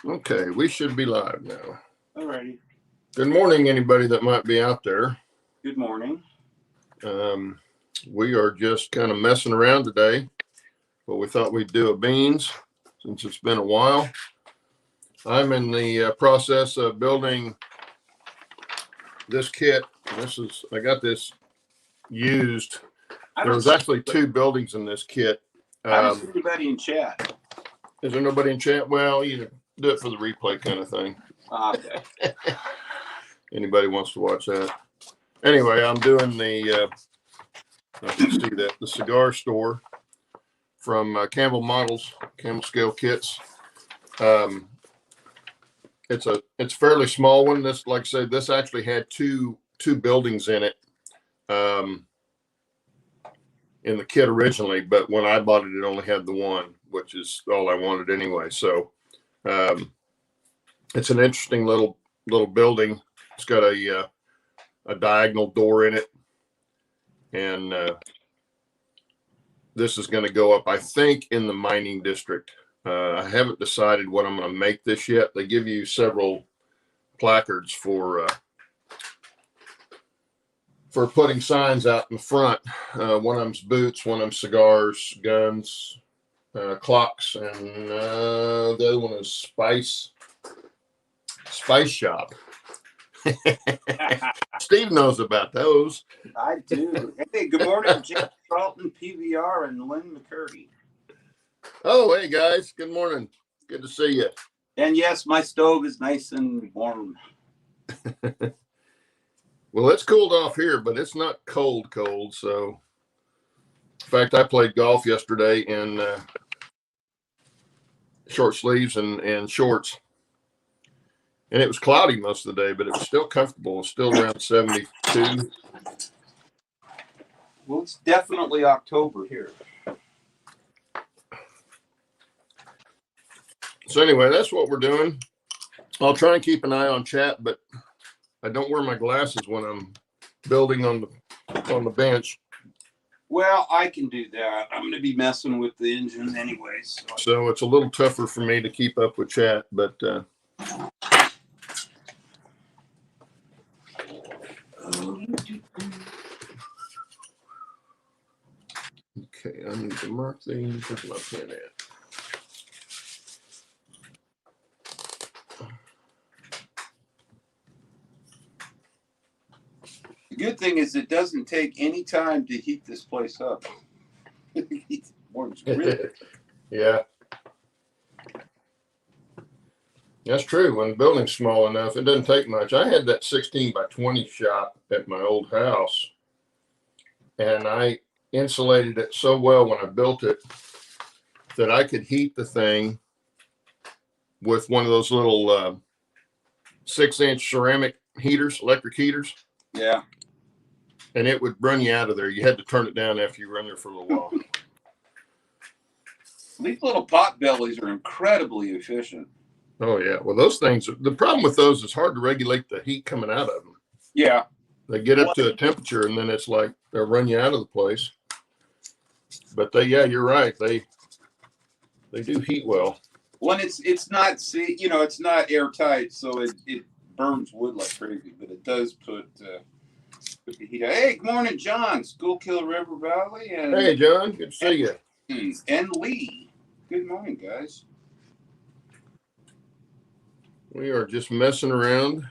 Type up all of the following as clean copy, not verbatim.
Okay, we should be live now. Alrighty. Good morning, anybody that might be out there. Good morning. We are just kind of messing around today, but we thought we'd do a beans since it's been a while. I'm in the process of building this kit. I got this used. There was actually two buildings in this kit. I don't see anybody in chat. Is there nobody in chat? Well, you do it for the replay kind of thing. Okay. Anybody wants to watch that. Anyway, I'm doing the, I can see that, the cigar store from Campbell Models, Campbell Scale Kits. It's a fairly small one. This, like I said, this actually had two buildings in it in the kit originally, but when I bought it, it only had the one, which is all I wanted anyway. So it's an interesting little building. It's got a diagonal door in it, and this is going to go up, I think, in the mining district. I haven't decided what I'm going to make this yet. They give you several placards for putting signs out in the front. One of them's boots, one of them's cigars, guns, clocks, and the other one is spice shop. Steve knows about those. I do. Hey, good morning, Jim Charlton, PVR, and Lynn McCurdy. Oh, hey guys, good morning. Good to see you. And yes, my stove is nice and warm. Well, it's cooled off here, but it's not cold. So, in fact, I played golf yesterday in short sleeves and shorts. And it was cloudy most of the day, but it was still comfortable. It's still around 72. Well, it's definitely October here. So anyway, that's what we're doing. I'll try and keep an eye on chat, but I don't wear my glasses when I'm building on the bench. Well, I can do that. I'm going to be messing with the engine anyways. So it's a little tougher for me to keep up with chat, but okay, I need to mark these. Where's my pen at? The good thing is it doesn't take any time to heat this place up. Yeah. That's true. When the building's small enough, it doesn't take much. I had that 16 by 20 shop at my old house, and I insulated it so well when I built it that I could heat the thing with one of those little 6-inch ceramic heaters, electric heaters. Yeah. And it would run you out of there. You had to turn it down after you run there for a little while. These little pot bellies are incredibly efficient. Oh, yeah. Well, those things, the problem with those is hard to regulate the heat coming out of them. Yeah. They get up to a temperature, and then it's like they'll run you out of the place. But you're right. They do heat well. Well, it's not, it's not airtight, so it burns wood like crazy, but it does put the heat. Hey, good morning, John, Schuylkill River Valley. And hey, John, good to see you. And Lee. Good morning, guys. We are just messing around.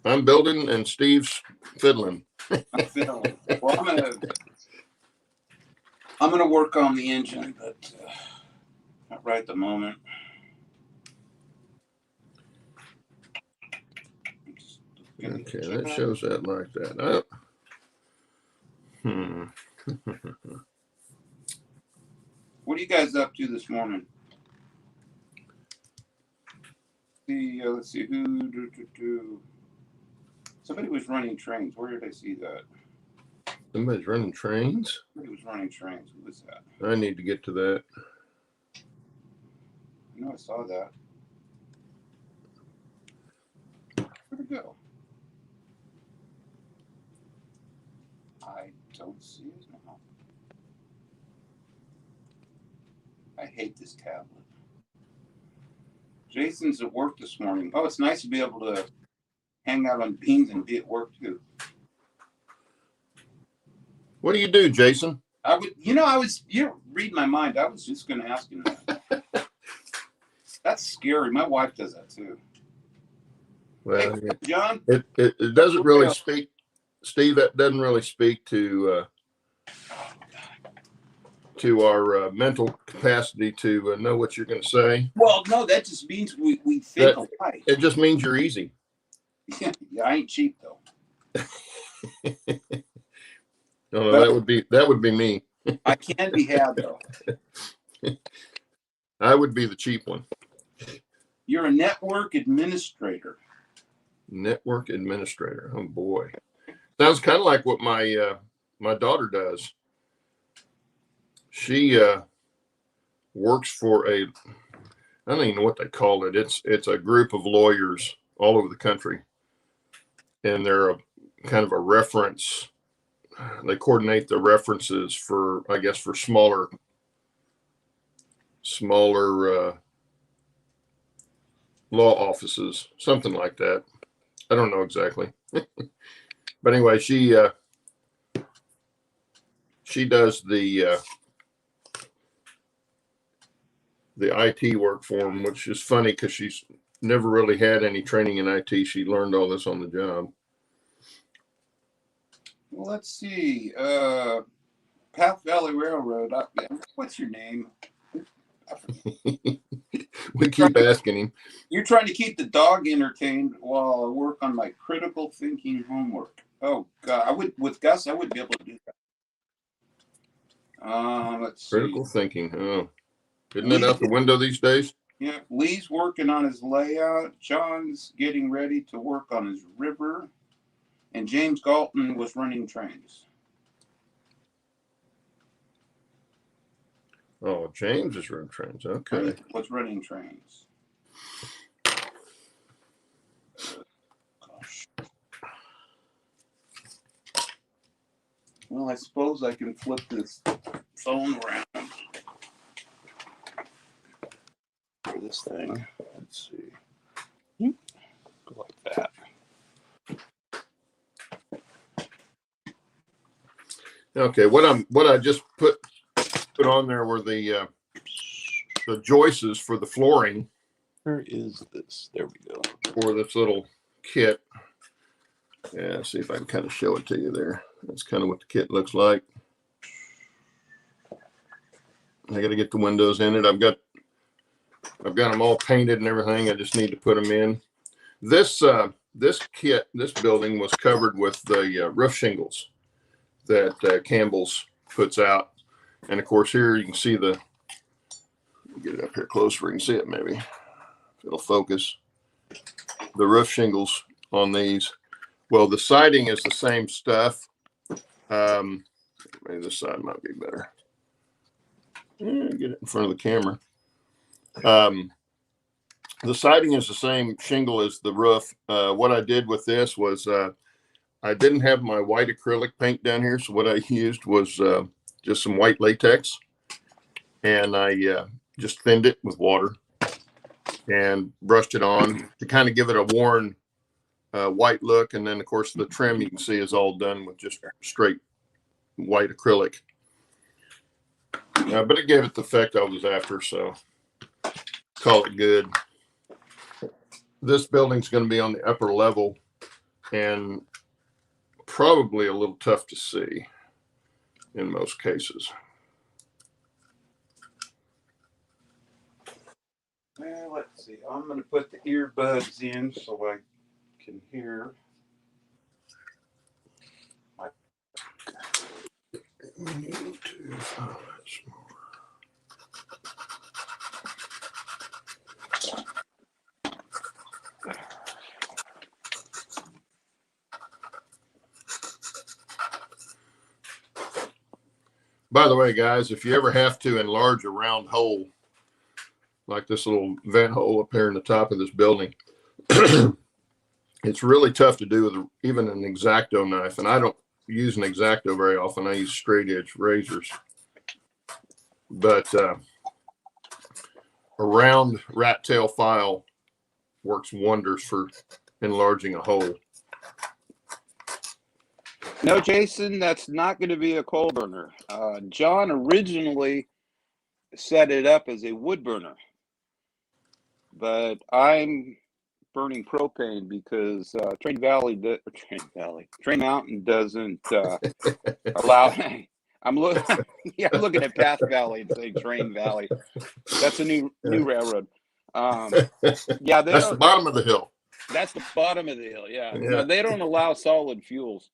I'm building, and Steve's fiddling. I'm fiddling. Well, I'm gonna work on the engine, but not right at the moment. Okay, that shows that like that. What are you guys up to this morning? Let's see who. Somebody was running trains. Where did I see that? Somebody's running trains? Somebody was running trains. Who was that? I need to get to that. I saw that. Where'd it go? I don't see it now. I hate this tablet. Jason's at work this morning. Oh, it's nice to be able to hang out on Beans and be at work too. What do you do, Jason? You read my mind. I was just going to ask him that. That's scary. My wife does that too. Well, hey, John, it doesn't really speak, Steve. That doesn't really speak to our mental capacity to know what you're going to say. Well, no, that just means we think alike. It just means you're easy. Yeah, I ain't cheap though. No, that would be me. I can be had though. I would be the cheap one. You're a network administrator. Network administrator. Oh boy, sounds kind of like what my daughter does. She works for I don't even know what they call it. It's a group of lawyers all over the country, and they're kind of a reference. They coordinate the references for, I guess, for smaller law offices, something like that. I don't know exactly. But anyway, she does the IT work for them, which is funny because she's never really had any training in IT. She learned all this on the job. Well, let's see. Path Valley Railroad. What's your name? We keep asking him. You're trying to keep the dog entertained while I work on my critical thinking homework. Oh God, with Gus, I wouldn't be able to do that. Let's see. Critical thinking. Oh, isn't it out the window these days? Yeah, Lee's working on his layout. John's getting ready to work on his river. And James Galton was running trains. Oh, James is running trains. Okay. Was running trains. Gosh. Well, I suppose I can flip this phone around for this thing. Let's see. Go like that. Okay, what I just put on there were the joists for the flooring. Where is this? There we go. For this little kit. Yeah, see if I can kind of show it to you there. That's kind of what the kit looks like. I got to get the windows in it. I've got them all painted and everything. I just need to put them in. This building was covered with the roof shingles that Campbell's puts out. And of course here you can see get it up here closer where you can see it maybe. If it'll focus. The roof shingles on these. Well, the siding is the same stuff. Maybe this side might be better. Get it in front of the camera. The siding is the same shingle as the roof. What I did with this was I didn't have my white acrylic paint down here, so what I used was just some white latex, and I just thinned it with water and brushed it on to kind of give it a worn white look. And then, of course, the trim you can see is all done with just straight white acrylic. But it gave it the effect I was after, so call it good. This building's going to be on the upper level and probably a little tough to see in most cases. Well, let's see. I'm going to put the earbuds in so I can hear. By the way, guys, if you ever have to enlarge a round hole, like this little vent hole up here in the top of this building, it's really tough to do with even an X-Acto knife. And I don't use an X-Acto very often. I use straight edge razors. But round rat tail file works wonders for enlarging a hole. No, Jason, that's not going to be a coal burner. John originally set it up as a wood burner, but I'm burning propane because Train Mountain doesn't allow. I'm looking at Path Valley and saying Train Valley. That's a new railroad. Yeah, that's the bottom of the hill. That's the bottom of the hill. Yeah. Yeah. No, they don't allow solid fuels.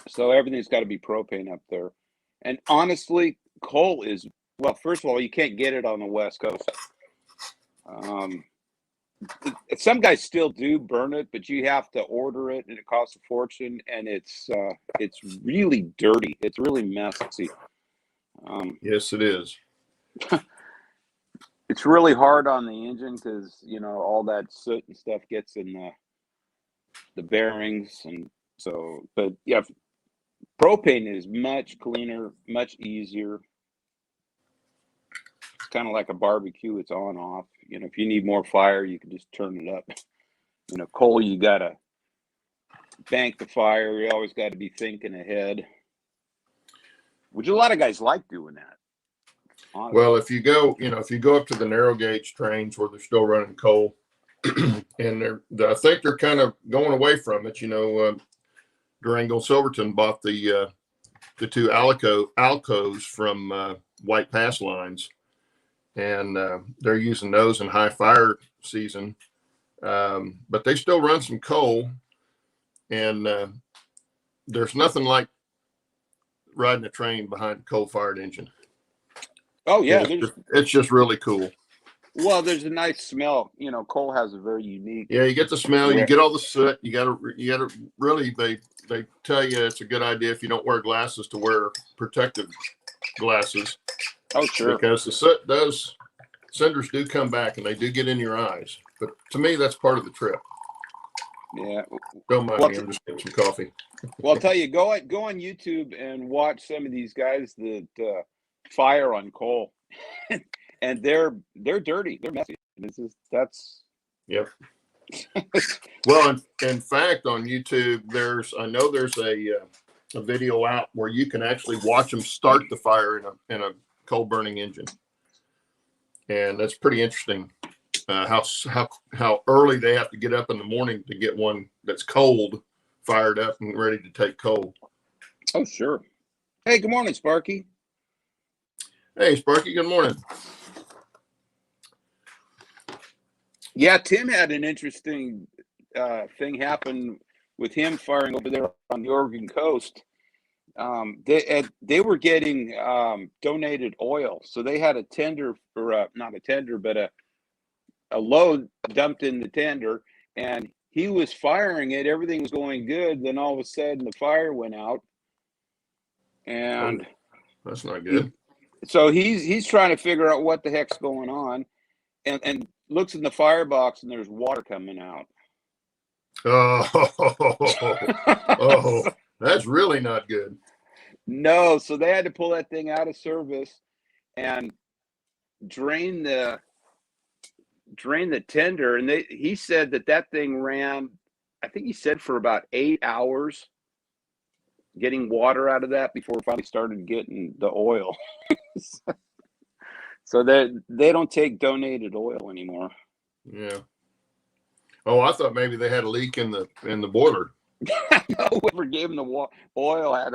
So everything's got to be propane up there. And honestly, coal is, well, first of all, you can't get it on the West Coast. Some guys still do burn it, but you have to order it, and it costs a fortune, and it's really dirty. It's really messy. Yes, it is. It's really hard on the engine because, you know, all that soot and stuff gets in the bearings. And so, but yeah, propane is much cleaner, much easier. It's kind of like a barbecue. It's on off. You know, if you need more fire, you can just turn it up. You know, coal, you got to bank the fire. You always got to be thinking ahead, which a lot of guys like doing that. Honestly. Well, if you go up to the narrow gauge trains where they're still running coal, and I think they're kind of going away from it. You know, Durango Silverton bought the two Alcos from White Pass lines, and they're using those in high fire season. But they still run some coal, and there's nothing like riding a train behind a coal-fired engine. Oh yeah, it's just really cool. Well, there's a nice smell. You know, coal has a very unique. Yeah, you get the smell. You get all the soot. You gotta really. They tell you it's a good idea if you don't wear glasses to wear protective glasses. Oh sure. Because the cinders do come back and they do get in your eyes. But to me, that's part of the trip. Yeah. Don't mind me. I'm just getting some coffee. Well, I'll tell you, go on YouTube and watch some of these guys that fire on coal, and they're dirty. They're messy. That's. Yep. Well, in fact, on YouTube, there's a video out where you can actually watch them start the fire in a coal burning engine, and that's pretty interesting. How early they have to get up in the morning to get one that's cold fired up and ready to take coal. Oh sure. Hey, good morning, Sparky. Hey, Sparky. Good morning. Yeah, Tim had an interesting thing happen with him firing over there on the Oregon coast. They were getting donated oil, so they had a tender, or not a tender, but a load dumped in the tender, and he was firing it. Everything was going good. Then all of a sudden, the fire went out, and that's not good. So he's trying to figure out what the heck's going on, and looks in the firebox, and there's water coming out. Oh, that's really not good. No, so they had to pull that thing out of service and drain the tender, and he said that thing ran, I think he said, for about 8 hours getting water out of that before it finally started getting the oil. So they don't take donated oil anymore. Yeah. Oh, I thought maybe they had a leak in the boiler. No, whoever gave them the oil had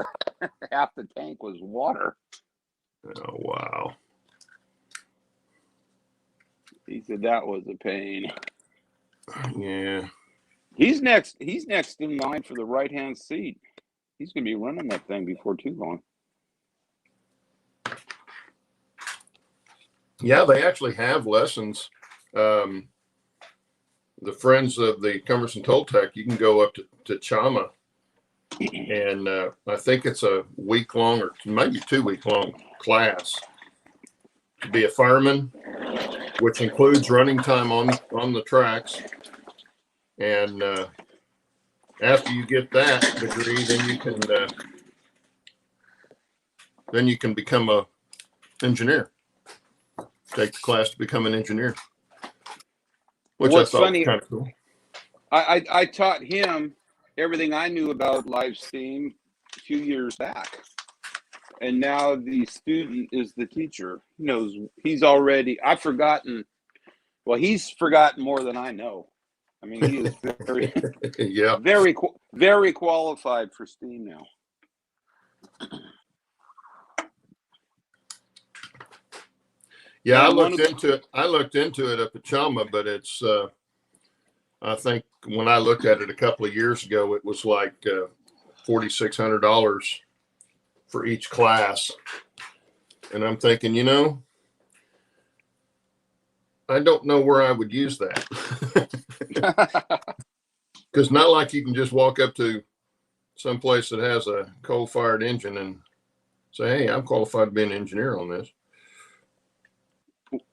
half the tank was water. Oh wow. He said that was a pain. Yeah. He's next in line for the right-hand seat. He's going to be running that thing before too long. Yeah, they actually have lessons. The friends of the Cumberson Toltec, you can go up to Chama, and I think it's a week-long or maybe 2-week-long class to be a fireman, which includes running time on the tracks. And after you get that degree, then you can become a engineer. take the class to become an engineer, which What's I thought funny, was kind of cool. I taught him everything I knew about live steam a few years back. And now the student is the teacher. He knows, he's already, I've forgotten, well, he's forgotten more than I know. I mean, he is very, Yeah. very qualified for steam now. Yeah, And I looked into it up at Chalma, but it's I think when I looked at it a couple of years ago, it was like $4,600 for each class. And I'm thinking, you know, I don't know where I would use that. Because not like you can just walk up to some place that has a coal-fired engine and say, hey, I'm qualified to be an engineer on this.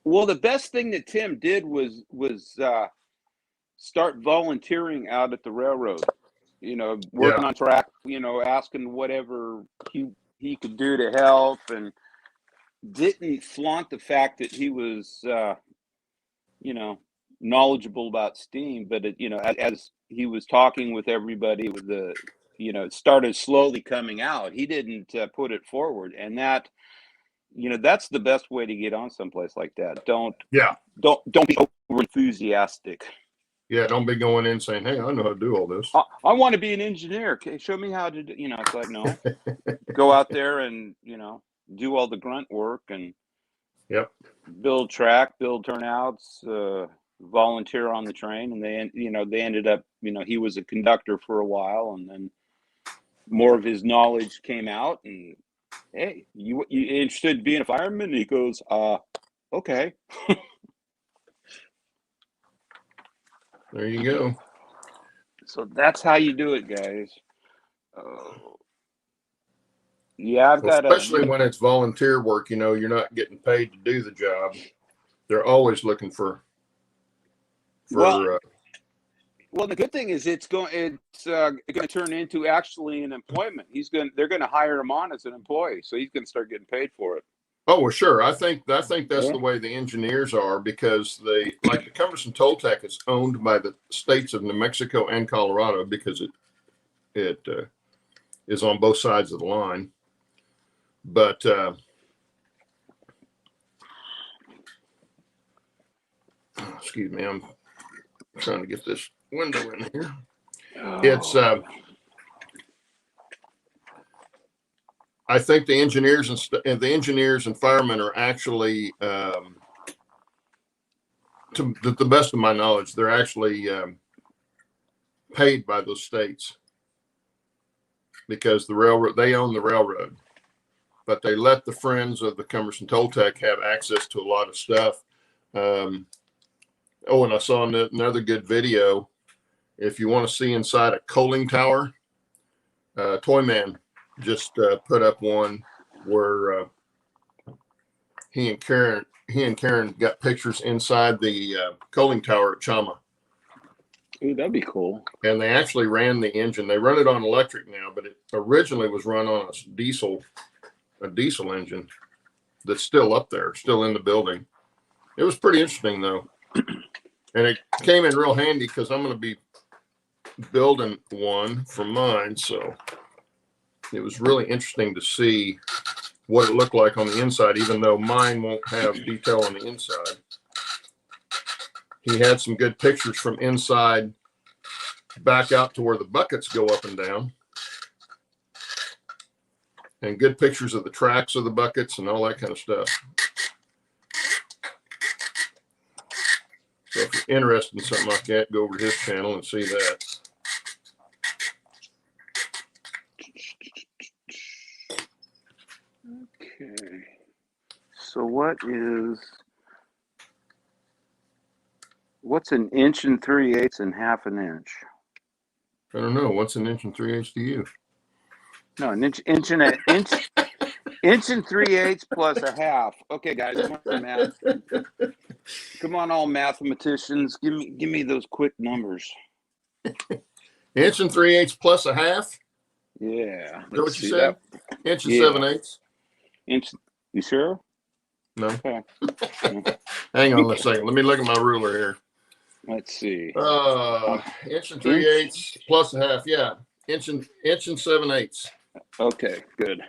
Well, the best thing that Tim did was start volunteering out at the railroad, you know, working on track, you know, asking whatever he could do to help, and didn't flaunt the fact that he was, you know, knowledgeable about steam. But, it, you know, as he was talking with everybody, with the, you know, it started slowly coming out. He didn't put it forward. And that, you know, that's the best way to get on someplace like that. Don't be over enthusiastic. Yeah, don't be going in saying, hey, I know how to do all this. I want to be an engineer. Okay, show me how to do, you know, it's like, no. Go out there and, you know, do all the grunt work and build track, build turnouts, volunteer on the train. And they ended up, you know, he was a conductor for a while, and then more of his knowledge came out. And hey, you interested in being a fireman? And he goes, okay. There you go. So that's how you do it, guys. Yeah, I've got especially when it's volunteer work, you know, you're not getting paid to do the job. They're always looking for well, the good thing is it's going to turn into actually an employment. They're going to hire him on as an employee, so he's going to start getting paid for it. Oh, well, sure. I think that's the way the engineers are, because like the Cumberson Toltec is owned by the states of New Mexico and Colorado, because it is on both sides of the line. But excuse me, I'm trying to get this window in here. It's I think the engineers and firemen are actually, to the best of my knowledge, they're actually paid by those states, because they own the railroad, but they let the Friends of the Cumberson Toltec have access to a lot of stuff. And I saw another good video. If you want to see inside a coaling tower, Toyman just put up one where he and Karen got pictures inside the coaling tower at Chama. Ooh, that'd be cool. And they actually ran the engine. They run it on electric now, but it originally was run on a diesel engine that's still up there, still in the building. It was pretty interesting though. And it came in real handy because I'm going to be building one for mine. So it was really interesting to see what it looked like on the inside, even though mine won't have detail on the inside. He had some good pictures from inside back out to where the buckets go up and down, and good pictures of the tracks of the buckets and all that kind of stuff. So if you're interested in something like that, go over to his channel and see that. Okay. So what's an inch and 3/8 and half an inch? I don't know. What's an inch and 3/8 to you? No, an inch and 3/8 plus a half. Okay, guys, come on, math. Come on, all mathematicians. Give me those quick numbers. Inch and 3/8 plus a half? Yeah. Is that what you said? Inch and 7/8. Inch. You sure? No. Okay. Hang on a second. Let me look at my ruler here. Let's see. Inch and 3/8 plus a half. Yeah. Inch and 7/8. Okay, good.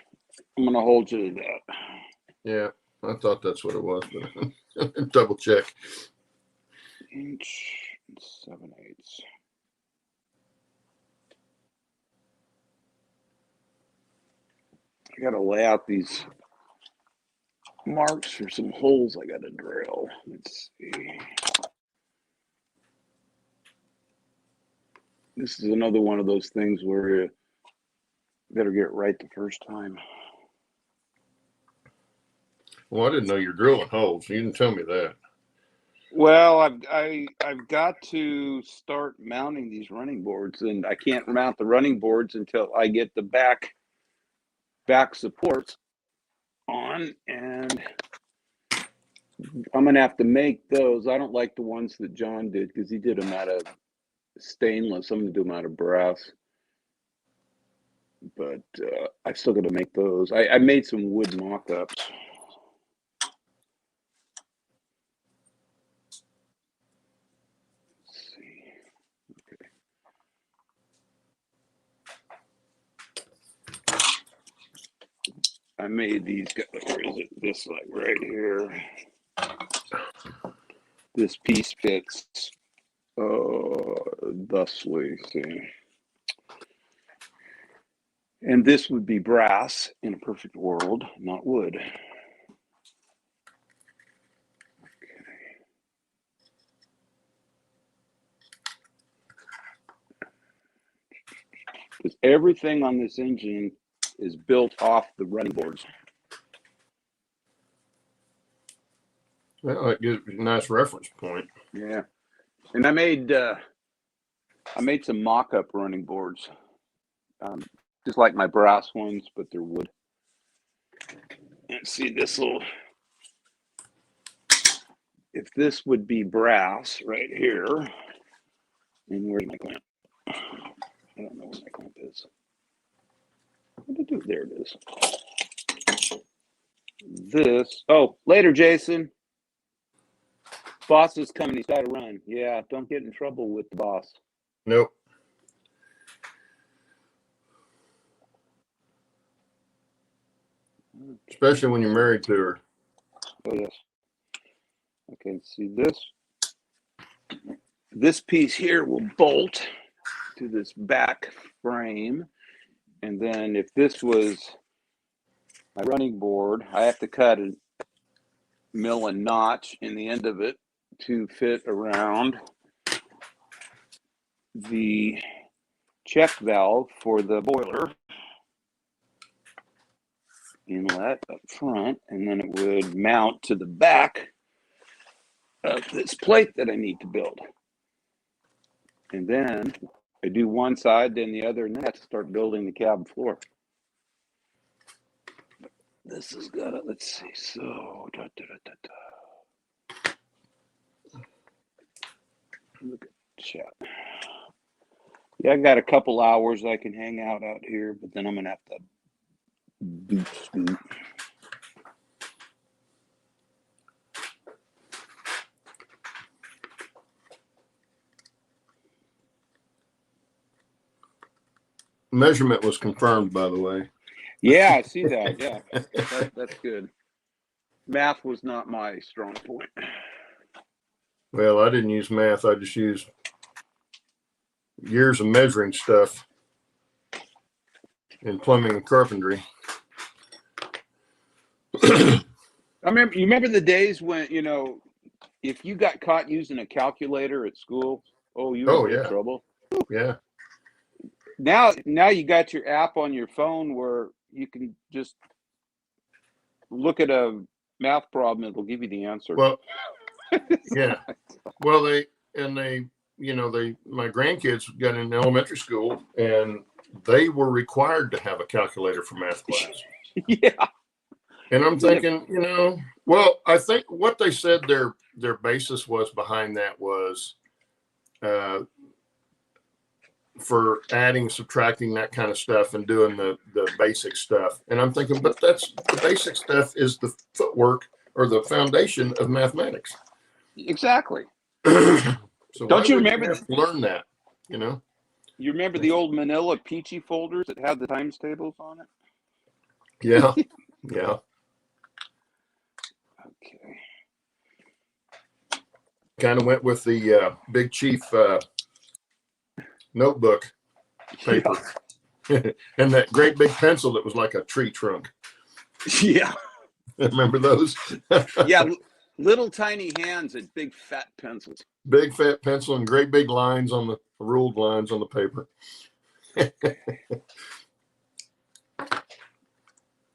I'm gonna hold you to that. Yeah, I thought that's what it was, but double check. Inch and 7/8. I gotta lay out these marks for some holes I gotta drill. Let's see. This is another one of those things where you better get it right the first time. Well, I didn't know you're drilling holes. You didn't tell me that. Well, I've got to start mounting these running boards, and I can't mount the running boards until I get the back supports on, and I'm gonna have to make those. I don't like the ones that John did because he did them out of stainless. I'm gonna do them out of brass, but I still got to make those. I made some wood mock-ups. Let's see. Okay. I made these guys. Where is it? This, like right here. This piece fits thusly. See. And this would be brass in a perfect world, not wood. Okay. Because everything on this engine is built off the running boards. Well, that gives you a nice reference point. Yeah. And I made some mock-up running boards. Just like my brass ones, but they're wood. And see, if this would be brass right here, and where's my clamp? I don't know where my clamp is. What did I do? There it is. Later, Jason. Boss is coming. He's got to run. Yeah, don't get in trouble with the boss. Nope. Especially when you're married to her. Oh, yes. Okay, see this piece here will bolt to this back frame. And then if this was my running board, I have to cut a mill and notch in the end of it to fit around the check valve for the boiler inlet up front, and then it would mount to the back of this plate that I need to build. And then I do one side, then the other, and then I have to start building the cabin floor. This has got it. Let's see. So, look at chat. Yeah, I got a couple hours I can hang out here, but then I'm gonna have to boot scoot. Measurement was confirmed, by the way. Yeah, I see that. Yeah, that's good. Math was not my strong point. Well, I didn't use math. I just used years of measuring stuff in plumbing and carpentry. You remember the days when, if you got caught using a calculator at school, you were in trouble. Yeah. Now you got your app on your phone where you can just look at a math problem, it'll give you the answer. Well, yeah. Well, my grandkids got in elementary school and they were required to have a calculator for math class. Yeah. And I'm thinking, I think what they said their basis was behind that was for adding, subtracting, that kind of stuff and doing the basic stuff. And I'm thinking, but the basic stuff is the footwork or the foundation of mathematics. Exactly. So Don't you remember have to learn that? You know. You remember the old Manila Peachy folders that had the times tables on it? Yeah. Yeah. Okay. Kind of went with the Big Chief notebook paper. Yeah. And that great big pencil that was like a tree trunk. Yeah. Remember those? Yeah. Little tiny hands and big fat pencils. Big fat pencil and great big lines on the ruled lines on the paper. Let's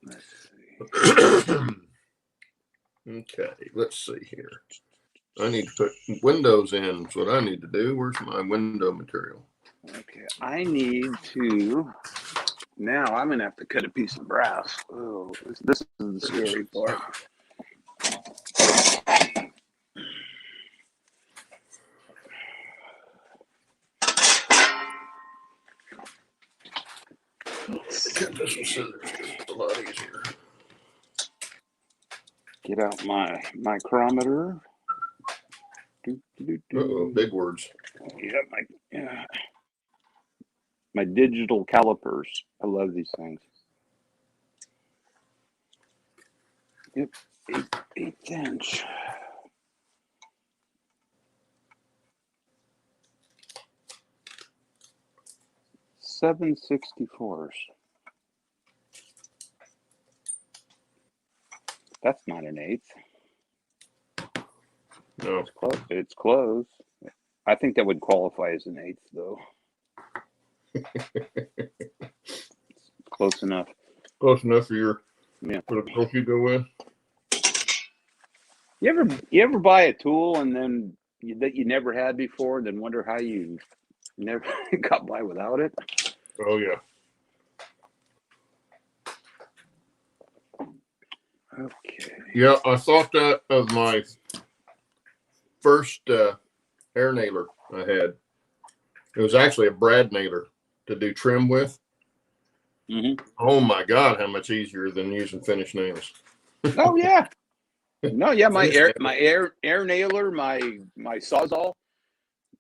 see. Okay, let's see here. I need to put windows in. That's what I need to do. Where's my window material? Okay, I need to. Now I'm gonna have to cut a piece of brass. Oh, this is the scary part. Cut this with scissors. It's a lot easier. Get out my micrometer. Uh-oh, big words. Yeah, my digital calipers. I love these things. Yep, 8 inch. $7.64. That's not an eighth. No. It's close. It's close. I think that would qualify as an eighth, though. Close enough. Close enough for your for the girl you go with. You ever buy a tool and then that you never had before, then wonder how you never got by without it? Oh yeah. Okay. Yeah, I thought that of my first air nailer I had. It was actually a brad nailer to do trim with. Mm-hmm. Oh my God, how much easier than using finished nails. Oh yeah. No, yeah, my air nailer, my Sawzall.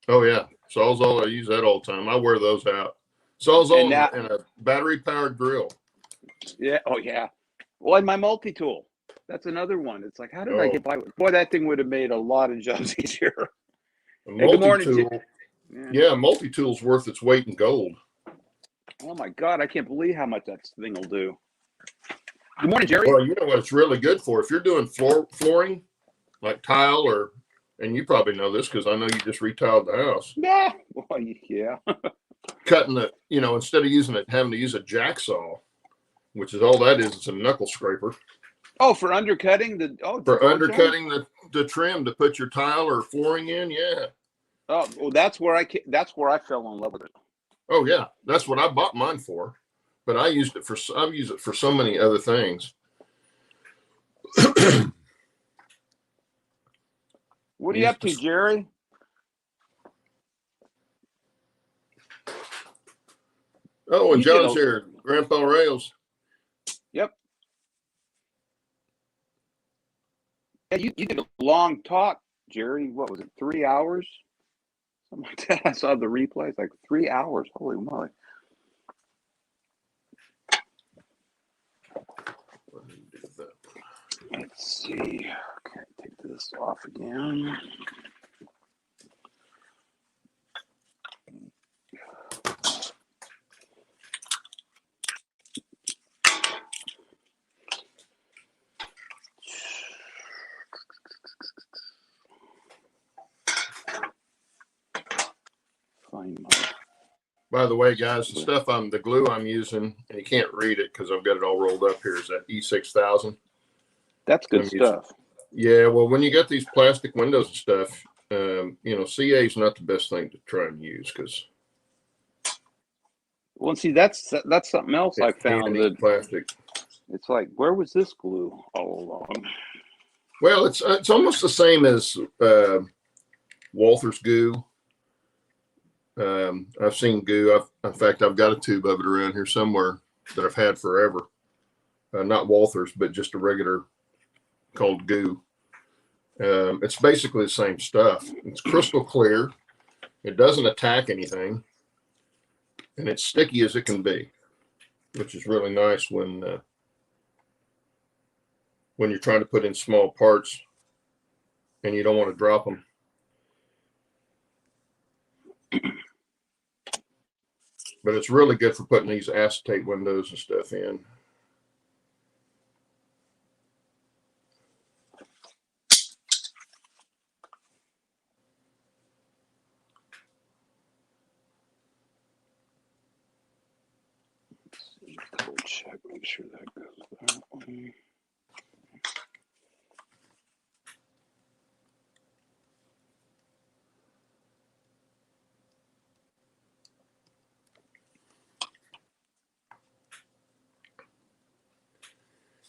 Oh yeah, Sawzall. I use that all the time. I wear those out. Sawzall and a battery powered drill. Yeah. Oh yeah. Well, and my multi-tool. That's another one. It's like, how did I get by with? Boy, that thing would have made a lot of jobs easier. Hey, good morning, multi-tool. Yeah, multi-tool's worth its weight in gold. Oh my God, I can't believe how much that thing will do. Good morning, Jerry. Well, you know what it's really good for? If you're doing flooring, like tile and you probably know this because I know you just retiled the house. Yeah. Well, yeah. Cutting the, instead of having to use a jacksaw, which is all that is, it's a knuckle scraper. Oh, for undercutting undercutting the trim to put your tile or flooring in, yeah. Oh, well, that's where I fell in love with it. Oh yeah, that's what I bought mine for. But I've used it for so many other things. What are you up to, Jerry? Oh, and John's here. Grandpa Rails. Yep. Yeah, you did a long talk, Jerry. What was it, 3 hours? Something like that. I saw the replays, like 3 hours. Holy moly. Let's see. Okay, take this off again. By the way, guys, the glue I'm using, and you can't read it because I've got it all rolled up here, is that E6000. That's good stuff. Yeah, well, when you got these plastic windows and stuff, CA is not the best thing to try and use because. Well, see, that's something else I found that plastic. It's like, where was this glue all along? Well, it's almost the same as Walther's goo. I've seen goo. In fact, I've got a tube of it around here somewhere that I've had forever. Not Walther's, but just a regular called goo. It's basically the same stuff. It's crystal clear. It doesn't attack anything, and it's sticky as it can be, which is really nice when you're trying to put in small parts and you don't want to drop them. But it's really good for putting these acetate windows and stuff in. Double check, make sure that goes that way.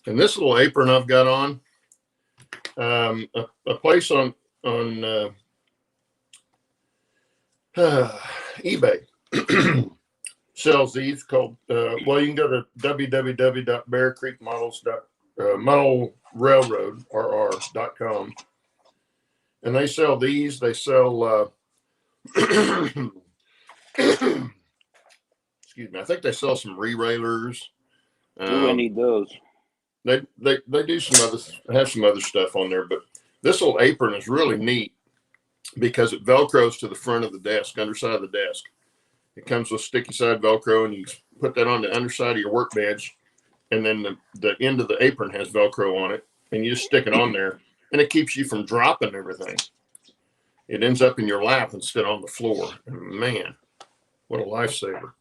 And this little apron I've got on, a place on eBay sells these called, well, you can go to www.bearcreekmodels.com, and they sell these. They sell, excuse me, I think they sell some re-railers. Ooh, I need those. They do have some other stuff on there, but this little apron is really neat because it velcros to the front of the desk, underside of the desk. It comes with sticky side Velcro, and you put that on the underside of your workbench, and then the end of the apron has Velcro on it, and you just stick it on there, and it keeps you from dropping everything. It ends up in your lap instead on the floor. And man, what a lifesaver.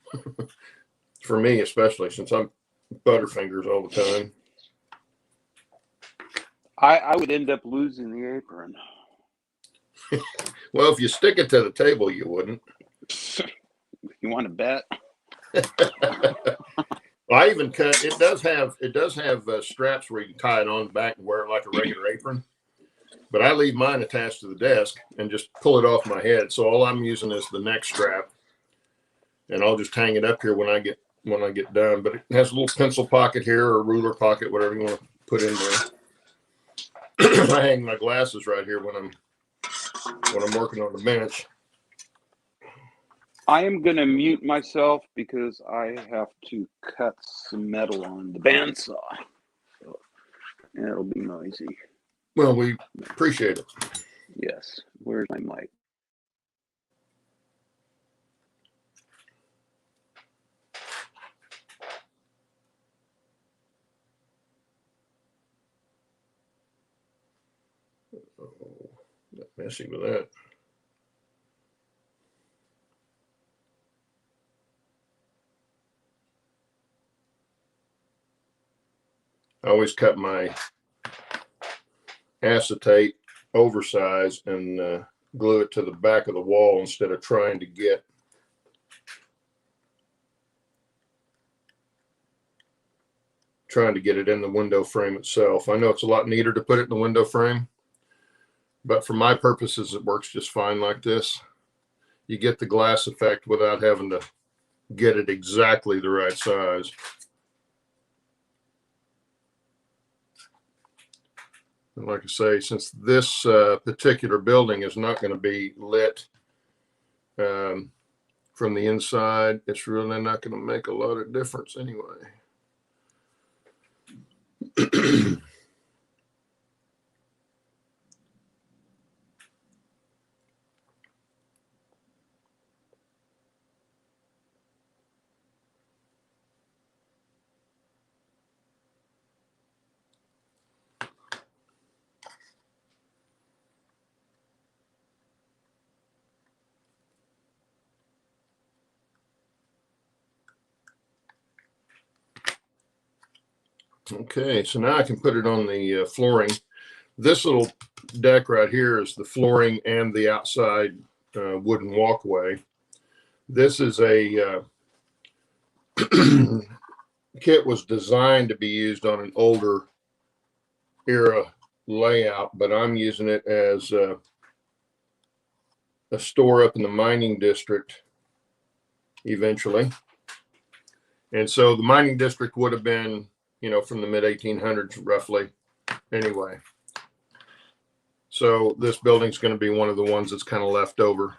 For me, especially, since I'm butterfingers all the time. I would end up losing the apron. Well, if you stick it to the table, you wouldn't. You want to bet? I even cut. It does have straps where you can tie it on the back and wear it like a regular apron. But I leave mine attached to the desk and just pull it off my head. So all I'm using is the neck strap, and I'll just hang it up here when I get done. But it has a little pencil pocket here or a ruler pocket, whatever you want to put in there. I hang my glasses right here when I'm working on the bench. I am going to mute myself because I have to cut some metal on the bandsaw. So, and it'll be noisy. Well, we appreciate it. Yes. Where's my mic? Oh, not messing with that. I always cut my acetate oversize and glue it to the back of the wall instead of trying to get it in the window frame itself. I know it's a lot neater to put it in the window frame, but for my purposes, it works just fine like this. You get the glass effect without having to get it exactly the right size. And like I say, since this particular building is not going to be lit from the inside, it's really not going to make a lot of difference anyway. Okay, so now I can put it on the flooring. This little deck right here is the flooring and the outside wooden walkway. This is a kit was designed to be used on an older era layout, but I'm using it as a store up in the mining district eventually. And so the mining district would have been, from the mid 1800s roughly anyway. So this building's going to be one of the ones that's kind of left over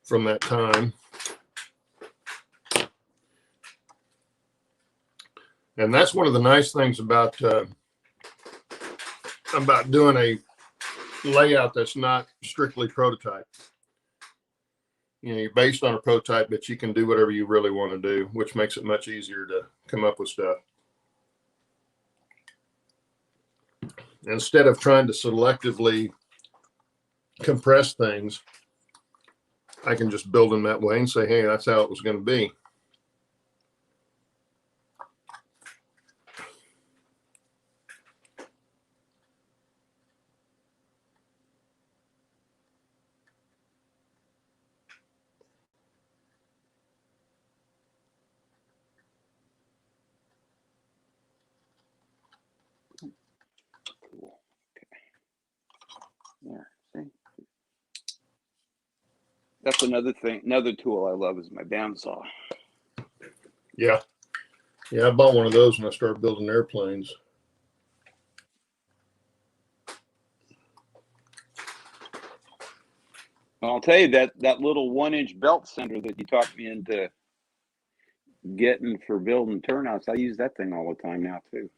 from that time. And that's one of the nice things about doing a layout that's not strictly prototype. You know, you're based on a prototype, but you can do whatever you really want to do, which makes it much easier to come up with stuff. Instead of trying to selectively compress things, I can just build them that way and say, hey, that's how it was going to be. Cool. Okay. There. See? That's another thing. Another tool I love is my bandsaw. Yeah. Yeah, I bought one of those when I started building airplanes. I'll tell you that little 1-inch belt sander that you talked me into getting for building turnouts, I use that thing all the time now too.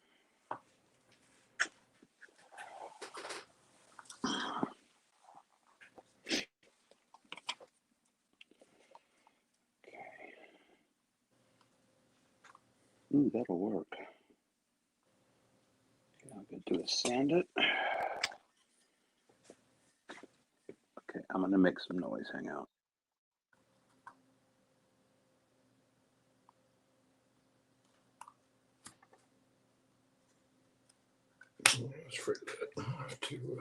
Ooh, that'll work. Okay, I'm going to do is sand it. Okay, I'm going to make some noise. Hang out. Let's forget that. I have to,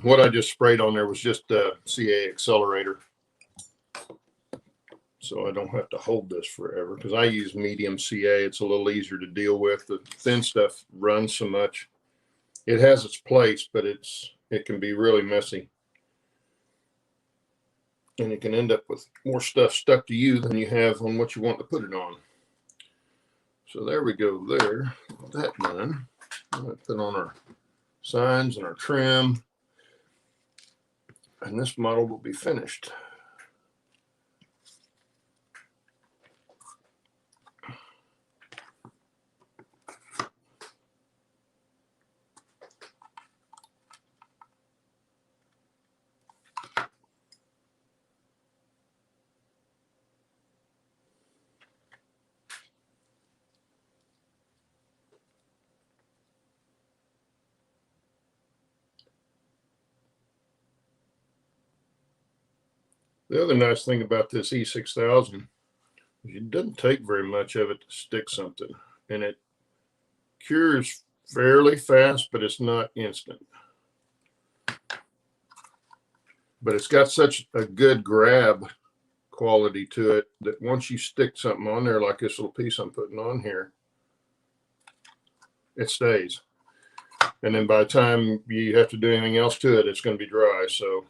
what I just sprayed on there was just a CA accelerator. So I don't have to hold this forever because I use medium CA. It's a little easier to deal with. The thin stuff runs so much. It has its place, but it can be really messy. And you can end up with more stuff stuck to you than you have on what you want to put it on. So there we go there. That done. I'm going to put on our signs and our trim. And this model will be finished. The other nice thing about this E6000 is it doesn't take very much of it to stick something. And it cures fairly fast, but it's not instant. But it's got such a good grab quality to it that once you stick something on there, like this little piece I'm putting on here, it stays. And then by the time you have to do anything else to it, it's going to be dry. So,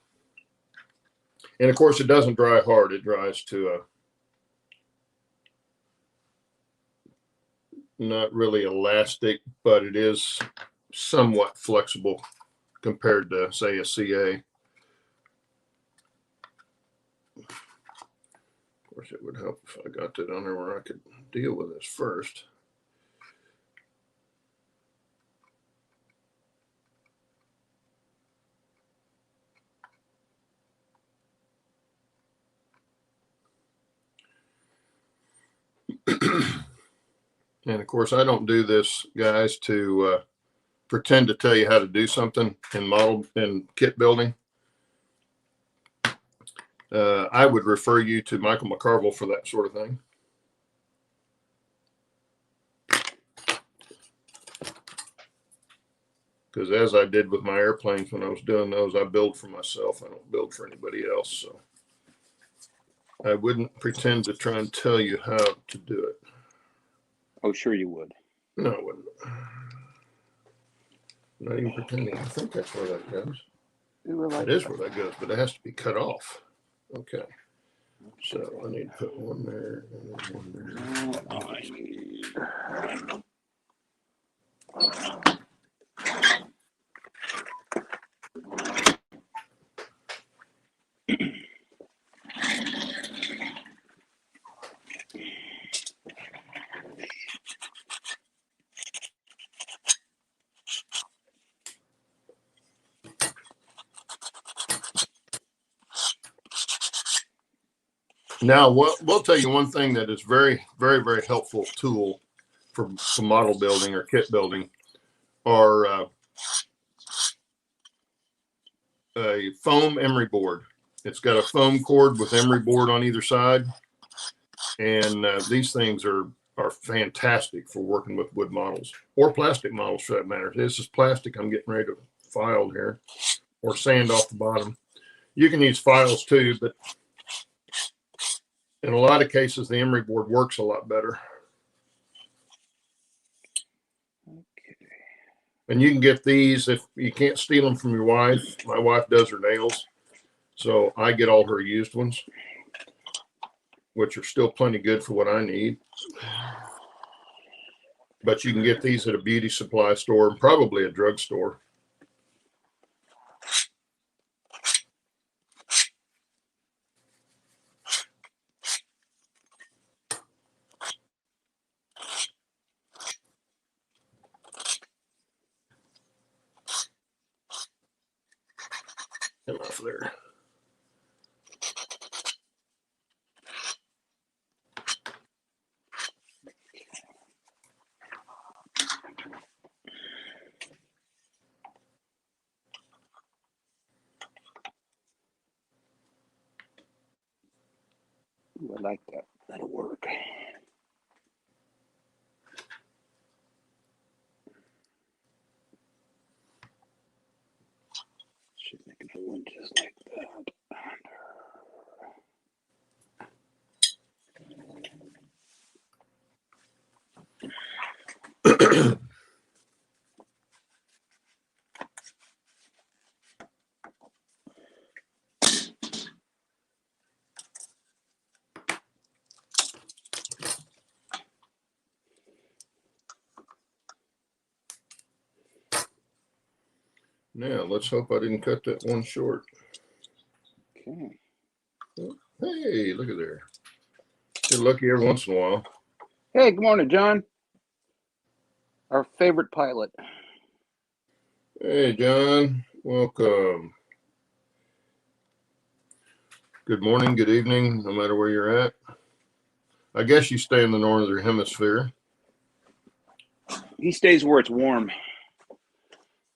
and of course, it doesn't dry hard. It dries to a not really elastic, but it is somewhat flexible compared to, say, a CA. Of course, it would help if I got that on there where I could deal with this first. And of course, I don't do this, guys, to pretend to tell you how to do something in model and kit building. I would refer you to Michael McCarville for that sort of thing. Because as I did with my airplanes when I was doing those, I build for myself. I don't build for anybody else. So I wouldn't pretend to try and tell you how to do it. Oh, sure you would. No, I wouldn't. I'm not even pretending. I think that's where that goes. That is where that goes, but it has to be cut off. Okay. So I need to put one there and then one there. I need. Now, we'll tell you one thing that is very, very, very helpful tool for model building or kit building are a foam emery board. It's got a foam cord with emery board on either side, and these things are fantastic for working with wood models or plastic models for that matter. This is plastic I'm getting ready to file here, or sand off the bottom. You can use files too, but in a lot of cases, the emery board works a lot better. Okay. And you can get these if you can't steal them from your wife. My wife does her nails, so I get all her used ones, which are still plenty good for what I need. But you can get these at a beauty supply store and probably a drugstore. Come off there. Ooh, I like that. That'll work. Should make another one just like that. Now, let's hope I didn't cut that one short. Okay. Hey, look at there. You're lucky every once in a while. Hey, good morning, John. Our favorite pilot. Hey, John. Welcome. Good morning, good evening, no matter where you're at. I guess you stay in the northern hemisphere. He stays where it's warm.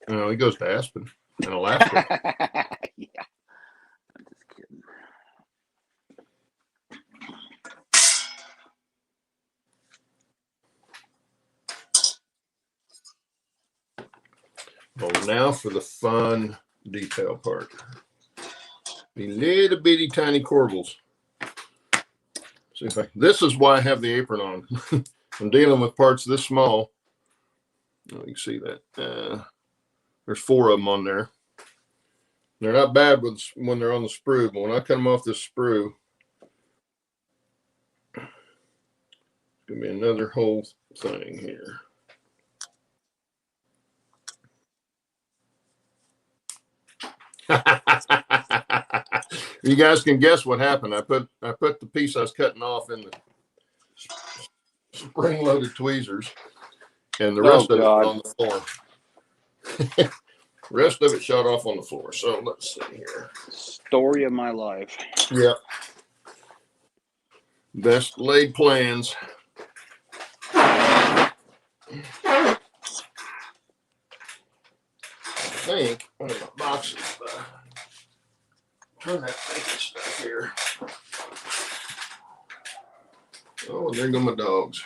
You know, he goes to Aspen and Alaska. Yeah. I'm just kidding. Well, now for the fun detail part. The little bitty tiny corbels. See if this is why I have the apron on. I'm dealing with parts this small. Oh, you can see that. There's 4 of them on there. They're not bad when they're on the sprue, but when I cut them off this sprue, it's going to be another whole thing here. You guys can guess what happened. I put the piece I was cutting off in the spring-loaded tweezers, and the rest of it on the floor. Rest of it shot off on the floor. So let's see here. Story of my life. Yeah. Best laid plans. I think one of my boxes. Turn that naked stuff here. Oh, there go my dogs.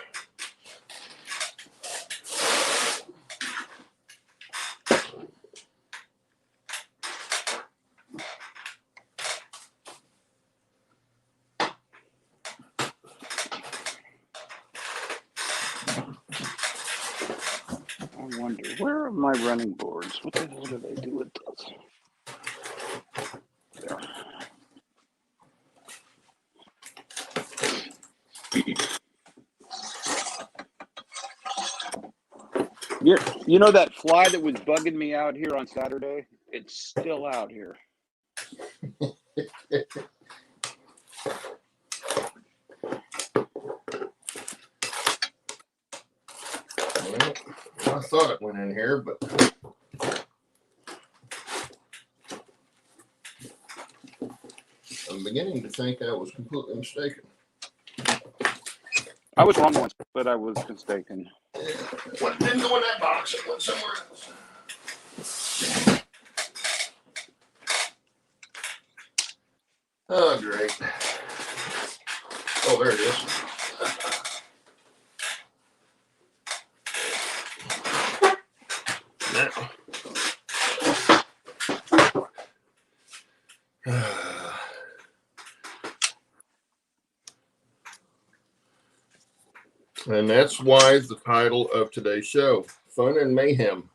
wonder, where are my running boards? What the hell do they do with those? There. You know that fly that was bugging me out here on Saturday? It's still out here. Well, I thought it went in here, but I'm beginning to think I was completely mistaken. I was wrong once, but I was mistaken. What didn't go in that box? It went somewhere else. Oh, great. Oh, there it is. Now. And that's why the title of today's show, Fun and Mayhem.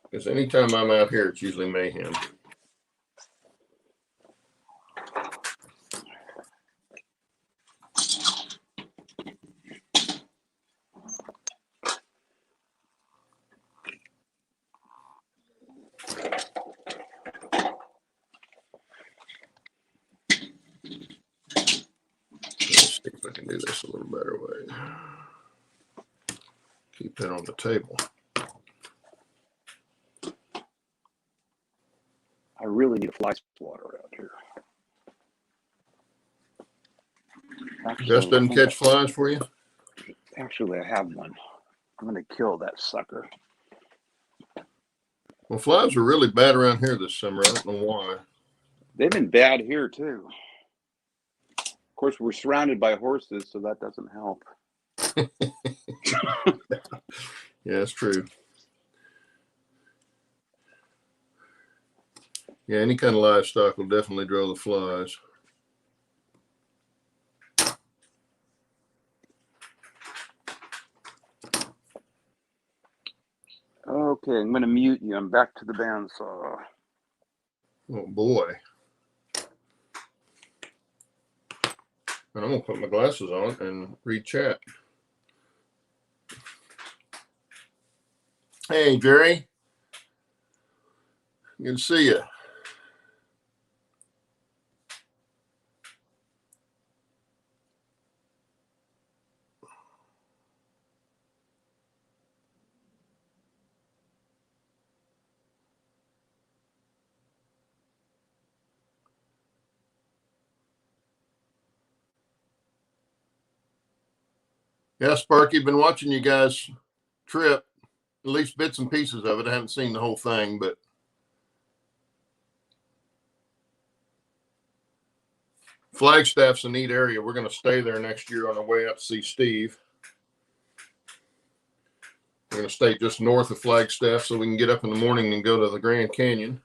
Because anytime I'm out here, it's usually mayhem. Let's see if I can do this a little better way. Keep it on the table. I really need a fly swatter out here. Actually, Just doesn't catch flies for you? Actually, I have one. I'm going to kill that sucker. Well, flies are really bad around here this summer. I don't know why. They've been bad here, too. Of course, we're surrounded by horses, so that doesn't help. Yeah, that's true. Yeah, any kind of livestock will definitely draw the flies. Okay, I'm going to mute you. I'm back to the bandsaw. Oh, boy. And I'm going to put my glasses on and read chat. Hey, Jerry. Good to see you. Yeah, Sparky, been watching you guys trip, at least bits and pieces of it. I haven't seen the whole thing, but Flagstaff's a neat area. We're going to stay there next year on our way out to see Steve. We're going to stay just north of Flagstaff so we can get up in the morning and go to the Grand Canyon.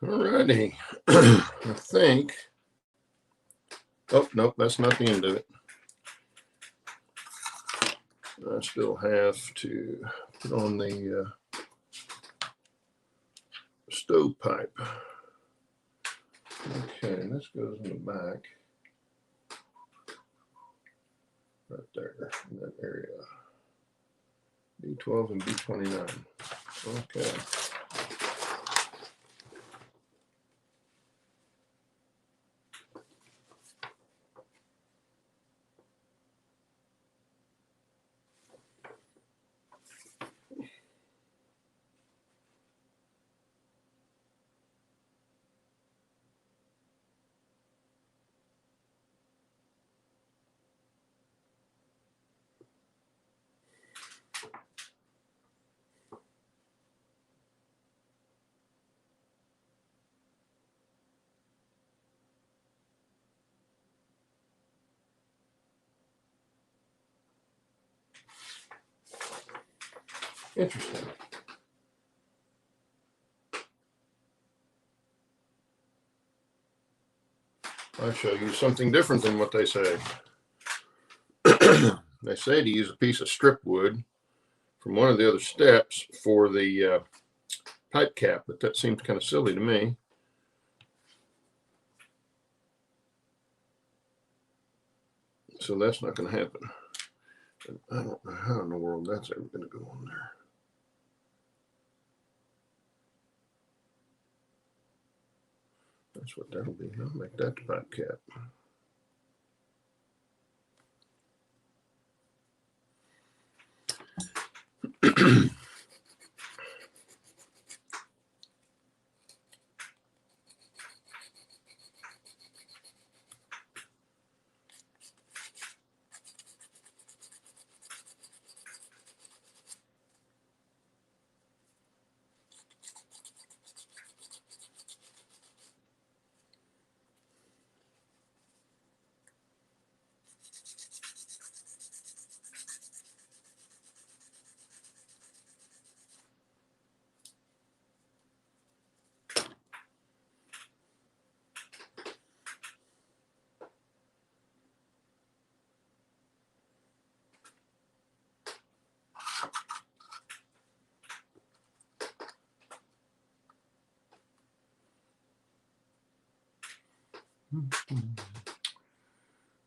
Alrighty. I think. Oh, nope, that's not the end of it. I still have to put on the stovepipe. Okay, this goes in the back. Right there, in that area. B12 and B29. Okay. Interesting. I'll show you something different than what they say. They say to use a piece of strip wood from one of the other steps for the pipe cap, but that seems kind of silly to me. So that's not going to happen. I don't know how in the world that's ever going to go on there. That's what that'll be. I'll make that the pipe cap.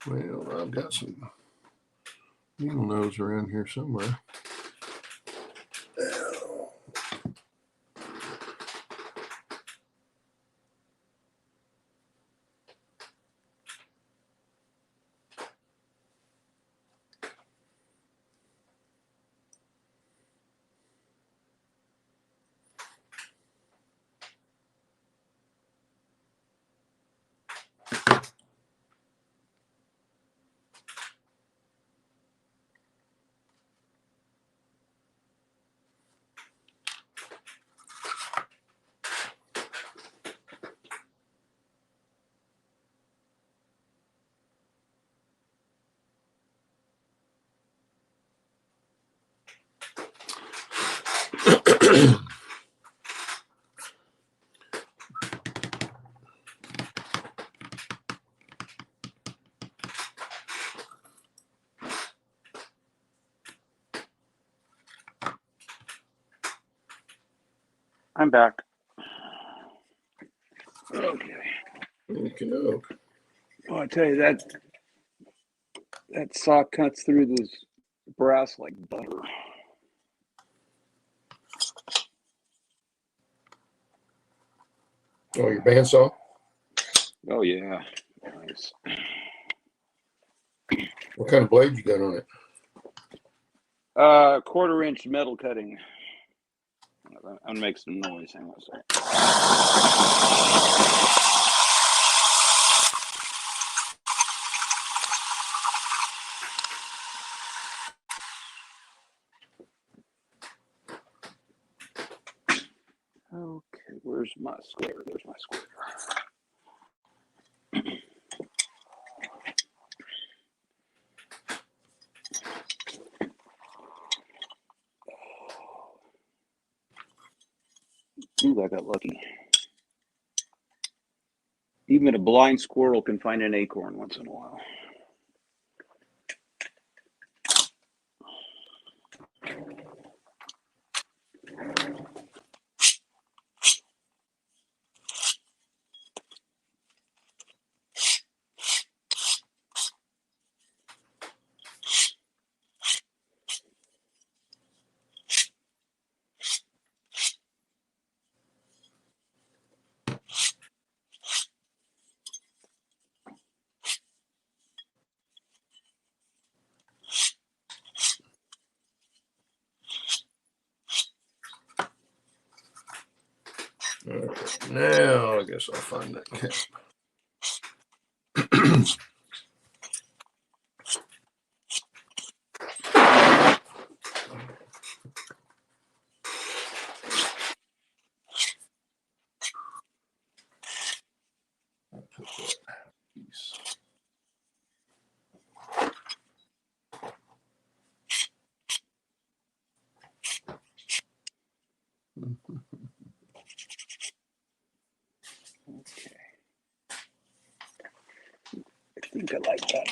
Well, I've got some needle nose around here somewhere. I'm back. Okay. Okay, no. Oh, I tell you that saw cuts through this brass like butter. Oh, your bandsaw? Oh yeah, nice. What kind of blade you got on it? 1/4 inch metal cutting. I'm gonna make some noise. Hang on a second. Okay, where's my square? There's my square. Ooh, I got lucky. Even a blind squirrel can find an acorn once in a while. Okay, now I guess I'll find that cap. I'll put that piece. Okay. I think I like that.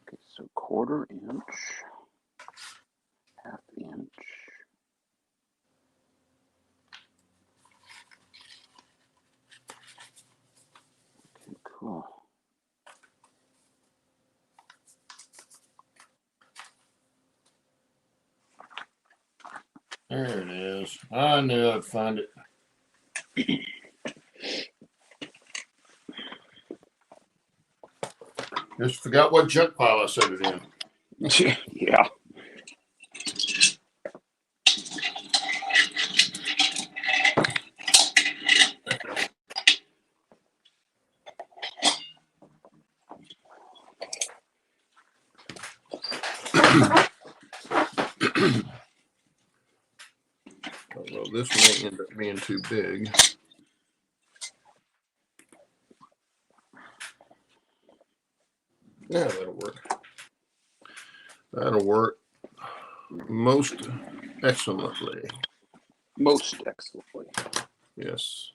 Okay, so 1/4 inch, 1/2 inch. Okay, cool. There it is. I knew I'd find it. Just forgot what junk pile I set it in. Yeah. Although this may end up being too big. Yeah, that'll work. That'll work most excellently. Most excellently. Yes.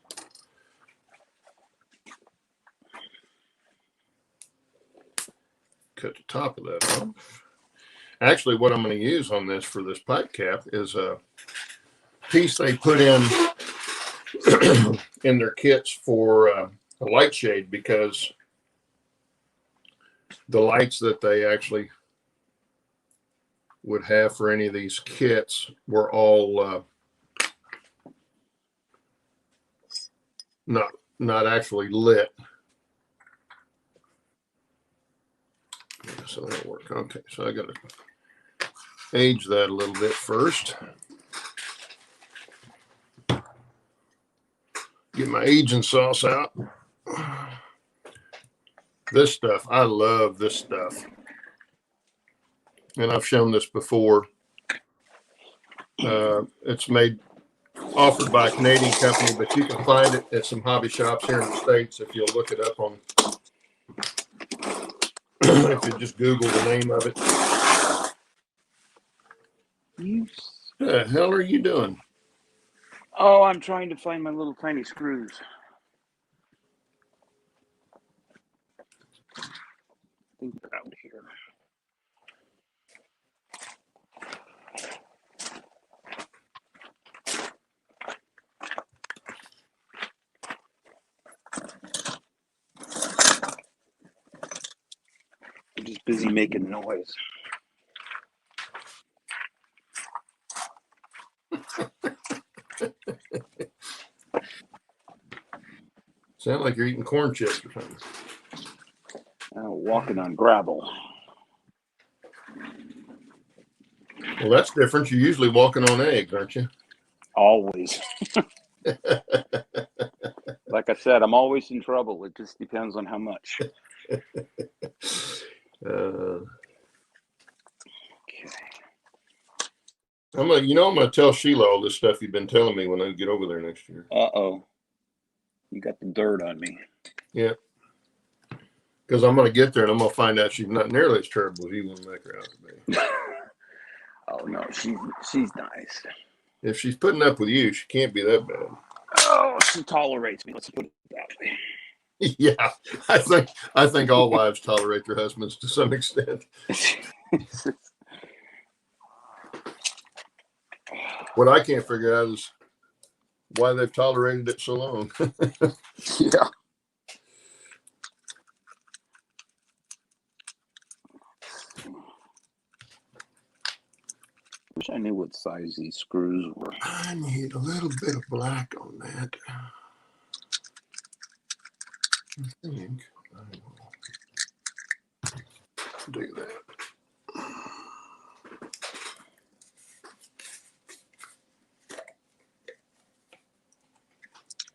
Cut the top of that off. Actually, what I'm going to use on this for this pipe cap is a piece they put in in their kits for a light shade, because the lights that they actually would have for any of these kits were all not actually lit. So that'll work. Okay, so I got to age that a little bit first. Get my aging sauce out. This stuff, I love this stuff. And I've shown this before. It's offered by a Canadian company, but you can find it at some hobby shops here in the States if you'll look it up on, if you just Google the name of it. Use What the hell are you doing? Oh, I'm trying to find my little tiny screws. I think they're out here. I'm just busy making noise. Sound like you're eating corn chips or something. Walking on gravel. Well, that's different. You're usually walking on eggs, aren't you? Always. Like I said, I'm always in trouble. It just depends on how much. Okay. Okay. I'm gonna tell Sheila all this stuff you've been telling me when I get over there next year. Uh-oh. You got the dirt on me. Yeah. Because I'm gonna get there and I'm gonna find out she's not nearly as terrible as you want to make her out to be. Oh no, she's nice. If she's putting up with you, she can't be that bad. Oh, she tolerates me. Let's put it that way. Yeah, I think all wives tolerate their husbands to some extent. What I can't figure out is why they've tolerated it so long. Yeah. Wish I knew what size these screws were. I need a little bit of black on that. I think I will do that.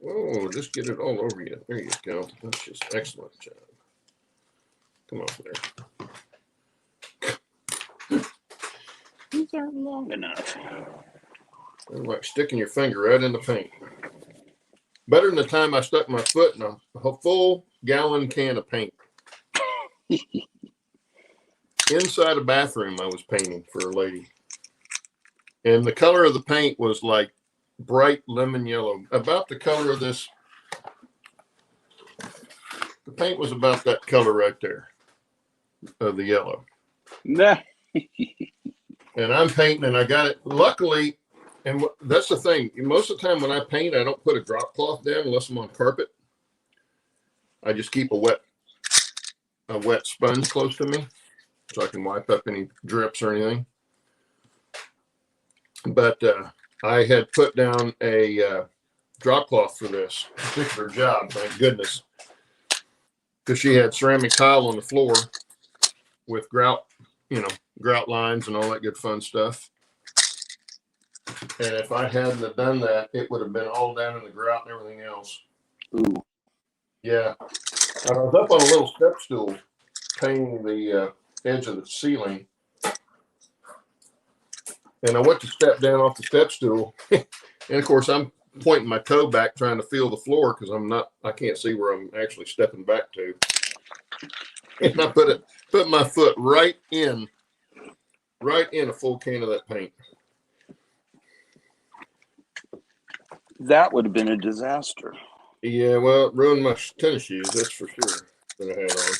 Oh, just get it all over you. There you go. That's just excellent job. Come on there. These aren't long enough. They're like sticking your finger right in the paint. Better than the time I stuck my foot in a full gallon can of paint. Inside a bathroom I was painting for a lady. And the color of the paint was like bright lemon yellow, about the color of this. The paint was about that color right there of the yellow. Nah. And I'm painting and I got it. Luckily, and that's the thing. Most of the time when I paint, I don't put a drop cloth down unless I'm on carpet. I just keep a wet sponge close to me so I can wipe up any drips or anything. But I had put down a drop cloth for this particular job, thank goodness, because she had ceramic tile on the floor with grout lines and all that good fun stuff. And if I hadn't have done that, it would have been all down in the grout and everything else. Ooh. Yeah. I was up on a little step stool painting the edge of the ceiling. And I went to step down off the step stool. And of course, I'm pointing my toe back trying to feel the floor because I can't see where I'm actually stepping back to. And I put my foot right in a full can of that paint. That would have been a disaster. Yeah, well, it ruined my tennis shoes, that's for sure, that I had on.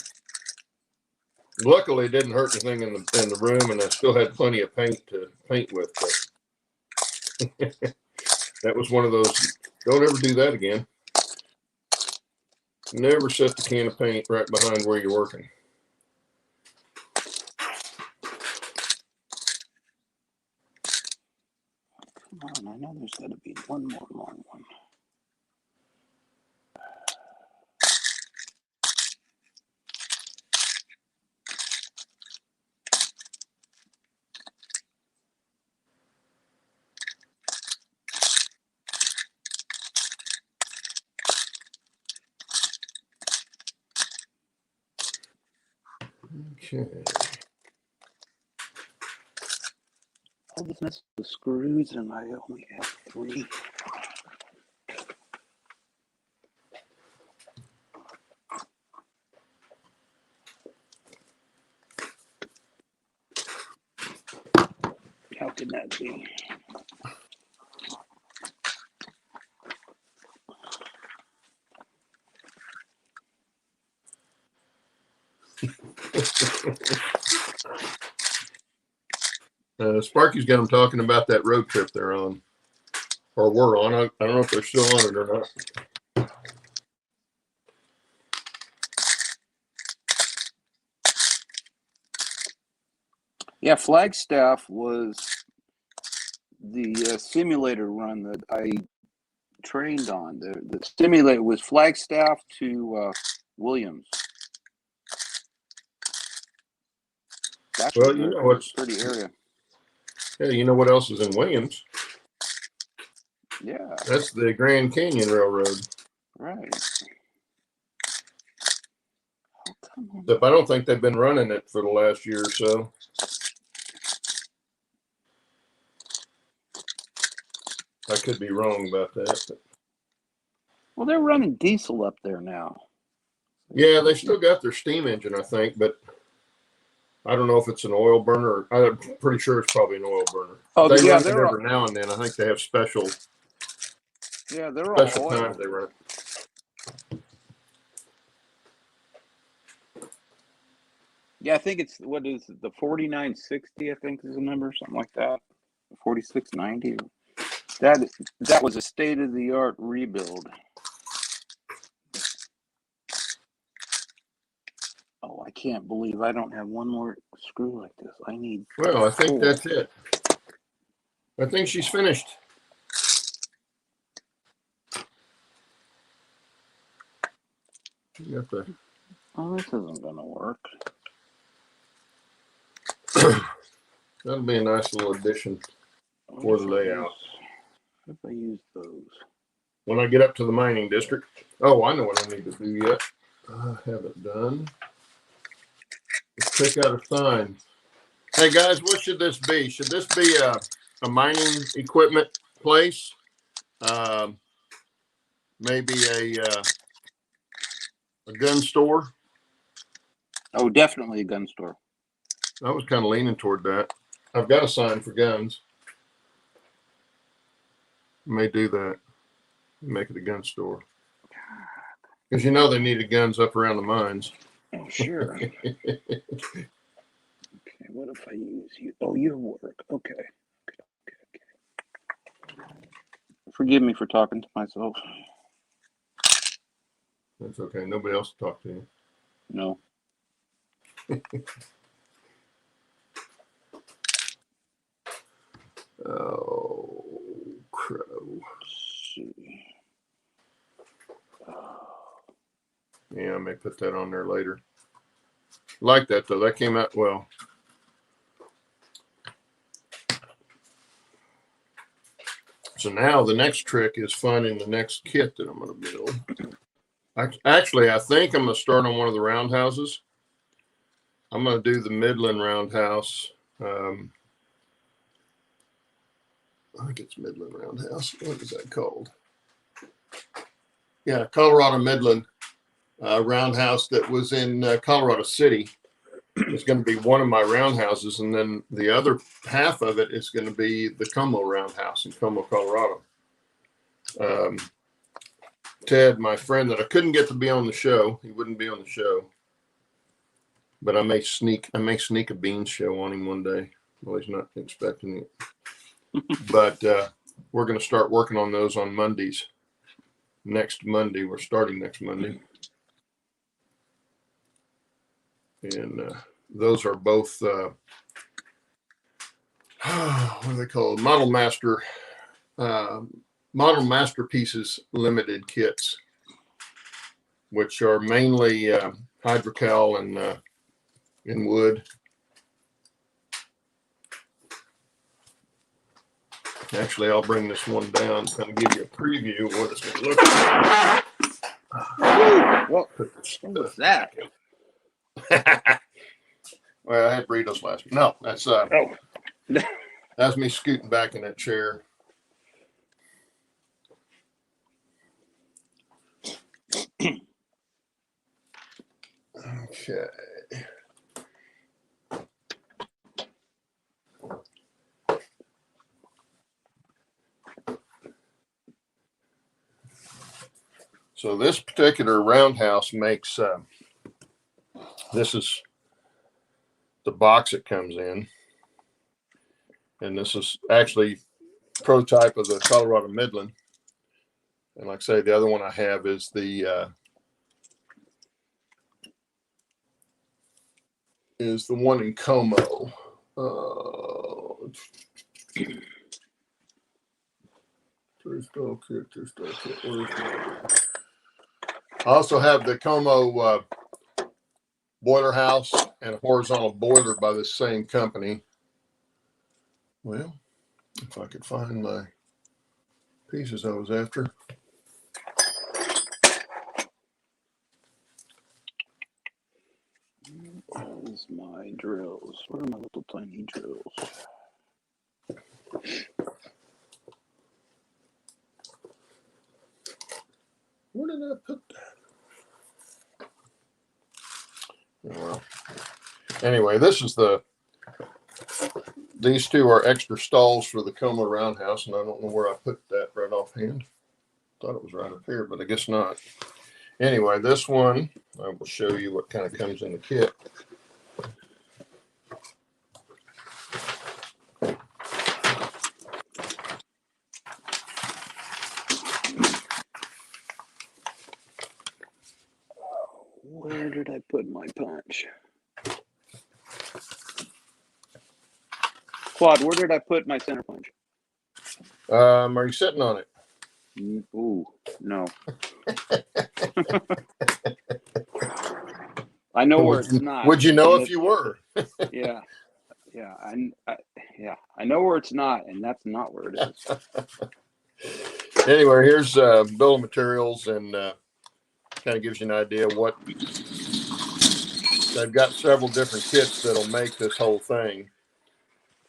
Luckily, it didn't hurt anything in the room, and I still had plenty of paint to paint with. But that was one of those, don't ever do that again. Never set the can of paint right behind where you're working. Come on, I know there's got to be one more long one. Okay. All this mess with the screws, and I only have 3. How can that be? Sparky's got them talking about that road trip they're on, or were on. I don't know if they're still on it or not. Yeah, Flagstaff was the simulator run that I trained on. The simulator was Flagstaff to Williams. Well, you know what's pretty area. Yeah, you know what else is in Williams? Yeah, That's the Grand Canyon Railroad. right. Oh, come on. Except I don't think they've been running it for the last year or so. I could be wrong about that. But... Well, they're running diesel up there now. Yeah, they still got their steam engine, I think, but I don't know if it's an oil burner. I'm pretty sure it's probably an oil burner. Oh, they yeah, run it every now and then. I think they have special they're special all oil. times they run it. Yeah, I think it's what is it, the 4960? I think is the number, something like that. 4690. That was a state-of-the-art rebuild. Oh, I can't believe I don't have one more screw like this. I need. Well, I think that's it. I think she's finished. You have to... Oh, this isn't gonna work. That'll be a nice little addition for the layout. If I use those. When I get up to the mining district. Oh, I know what I need to do yet. I haven't done. Let's pick out a sign. Hey guys, what should this be? Should this be a mining equipment place? Maybe a gun store? Oh, definitely a gun store. I was kind of leaning toward that. I've got a sign for guns. May do that. Make it a gun store. Because you know they needed guns up around the mines. Oh, sure. Okay, what if I use you? Oh, your work. Okay. Forgive me for talking to myself. That's okay. Nobody else to talk to you. No. Oh, crow. Let's see. Yeah, I may put that on there later. Like that though. That came out well. So now the next trick is finding the next kit that I'm going to build. Actually, I think I'm going to start on one of the roundhouses. I'm going to do the Midland roundhouse. I think it's Midland Roundhouse. What is that called? Yeah, Colorado Midland roundhouse that was in Colorado City. It's going to be one of my roundhouses, and then the other half of it is going to be the Como roundhouse in Como, Colorado. Ted, my friend that I couldn't get to be on the show, he wouldn't be on the show, but I may sneak a beans show on him one day. Well, he's not expecting it. But we're going to start working on those on Mondays. Next Monday, we're starting next Monday. And those are both, what are they called? Model Masterpieces limited kits, which are mainly hydrocal and in wood. Actually, I'll bring this one down, kind of give you a preview of what it's going to look like. What was that? Well, I had burritos last week. No, that's that's me scooting back in that chair. Okay. So this particular roundhouse makes This is the box it comes in. And this is actually prototype of the Colorado Midland. And like I say, the other one I have is the one in Como. Three-star kit. I also have the Como boiler house and a horizontal boiler by the same company. Well, if I could find my pieces I was after. Where's my drills? Where are my little tiny drills? Where did I put that? Well, anyway, these two are extra stalls for the Como roundhouse, and I don't know where I put that right offhand. Thought it was right up here, but I guess not. Anyway, this one, I will show you what kind of comes in the kit. Where did I put my punch? Claude, where did I put my center punch? Are you sitting on it? Ooh, no. I know where it's not. Would you know if you were? Yeah. I know where it's not, and that's not where it is. Anyway, here's bill of materials, and kind of gives you an idea what they've got. Several different kits that'll make this whole thing,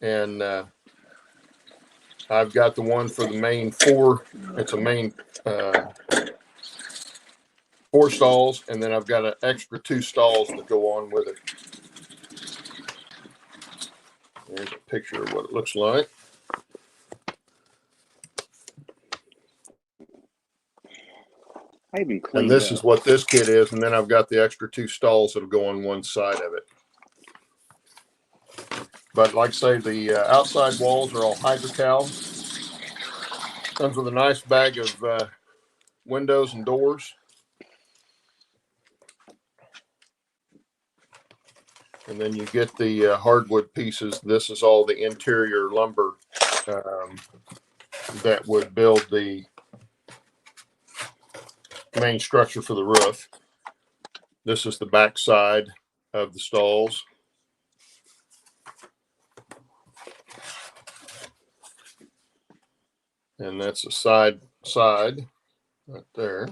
and I've got the one for the main four. It's a main 4 stalls, and then I've got an extra 2 stalls that go on with it. There's a picture of what it looks like. I even cleaned And this up. is what this kit is, and then I've got the extra 2 stalls that'll go on one side of it. But like I say, the outside walls are all hydrocal. Comes with a nice bag of windows and doors. And then you get the hardwood pieces. This is all the interior lumber that would build the main structure for the roof. This is the back side of the stalls. And that's the side right there.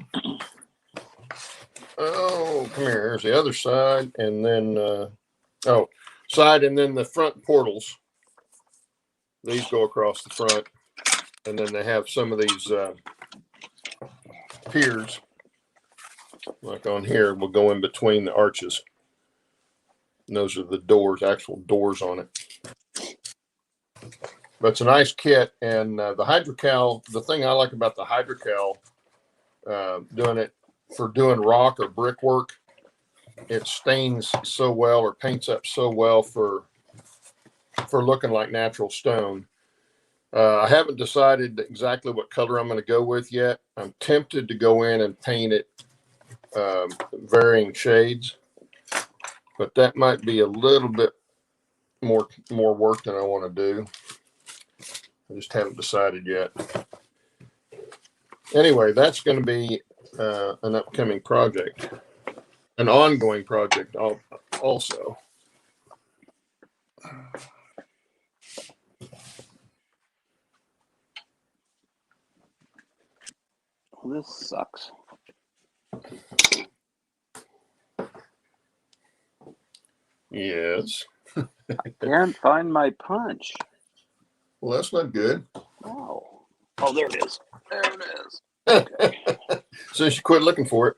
Oh, come here. Here's the other side. And then, side and then the front portals. These go across the front. And then they have some of these piers, like on here, will go in between the arches. And those are the doors, actual doors on it. But it's a nice kit. And the hydrocal, the thing I like about the hydrocal, doing it for doing rock or brickwork, it stains so well or paints up so well for looking like natural stone. I haven't decided exactly what color I'm going to go with yet. I'm tempted to go in and paint it varying shades, but that might be a little bit more work than I want to do. I just haven't decided yet. Anyway, that's going to be an upcoming project, an ongoing project also. Well, this sucks. Yes. Can't find my punch. Well, that's not good. Oh, there it is. There it is. Okay. So you should quit looking for it.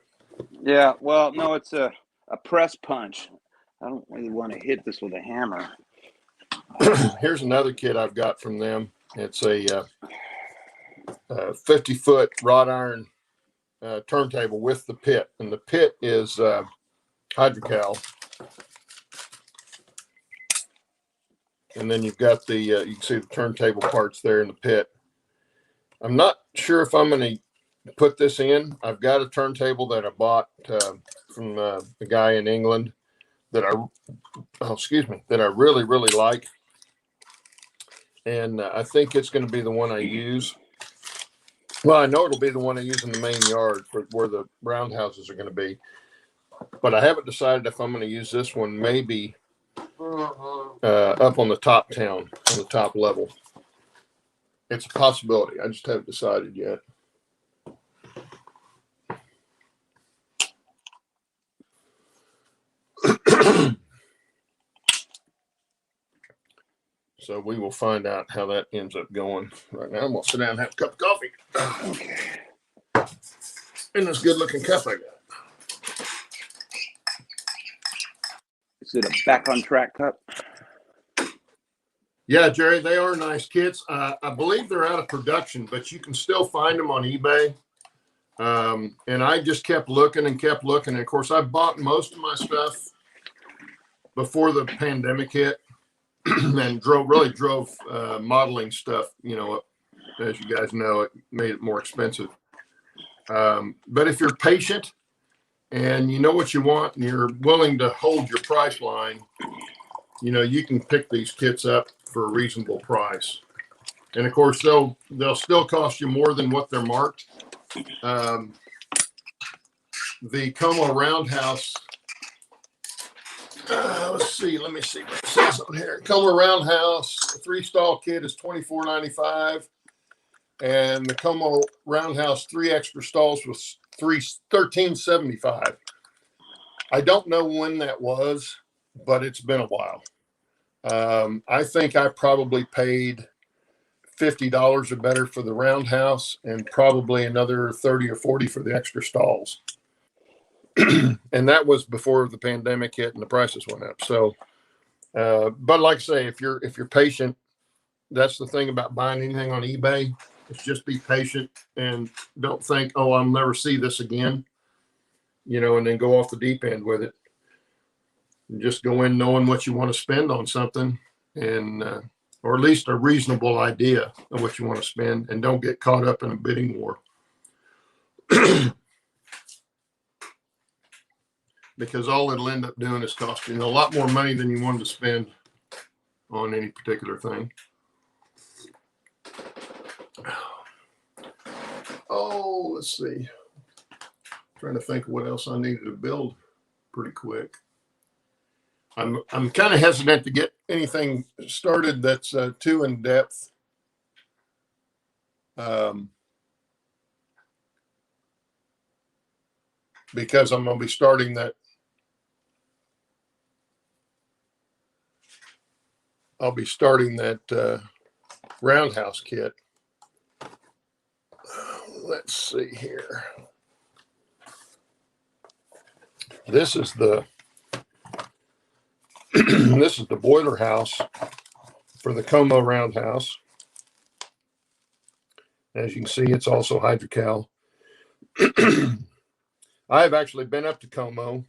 Yeah, well, no, it's a press punch. I don't really want to hit this with a hammer. Here's another kit I've got from them. It's a 50-foot wrought iron turntable with the pit, and the pit is hydrocal. And then you've got the, you can see the turntable parts there in the pit. I'm not sure if I'm going to put this in. I've got a turntable that I bought from the guy in England that that I really, really like. And I think it's going to be the one I use. Well, I know it'll be the one I use in the main yard for where the roundhouses are going to be. But I haven't decided if I'm going to use this one, maybe up on the top town, on the top level. It's a possibility. I just haven't decided yet. So we will find out how that ends up going. Right now, I'm going to sit down and have a cup of coffee. Okay. In this good looking cup I got. Is it a back on track cup? Yeah, Jerry, they are nice kits. I believe they're out of production, but you can still find them on eBay. And I just kept looking and kept looking. And of course, I bought most of my stuff before the pandemic hit and drove modeling stuff, you know, as you guys know, it made it more expensive. But if you're patient and you know what you want and you're willing to hold your price line, you know, you can pick these kits up for a reasonable price. And of course, they'll still cost you more than what they're marked. The Como Roundhouse, let's see, let me see what it says on here. Como Roundhouse 3-stall kit is $24.95. And the Como Roundhouse 3 extra stalls was $13.75. I don't know when that was, but it's been a while. I think I probably paid $50 or better for the Roundhouse and probably another $30 or $40 for the extra stalls. And that was before the pandemic hit and the prices went up. So, but like I say, if you're patient, that's the thing about buying anything on eBay. Is just be patient and don't think, oh, I'll never see this again, you know, and then go off the deep end with it. And just go in knowing what you want to spend on something and, or at least a reasonable idea of what you want to spend, and don't get caught up in a bidding war. Because all it'll end up doing is costing you a lot more money than you wanted to spend on any particular thing. Oh, let's see. Trying to think of what else I needed to build pretty quick. I'm kind of hesitant to get anything started that's too in depth. Because I'm going to be starting that. I'll be starting that roundhouse kit. Let's see here. This is the this is the boiler house for the Como roundhouse. As you can see, it's also hydrocal. I've actually been up to Como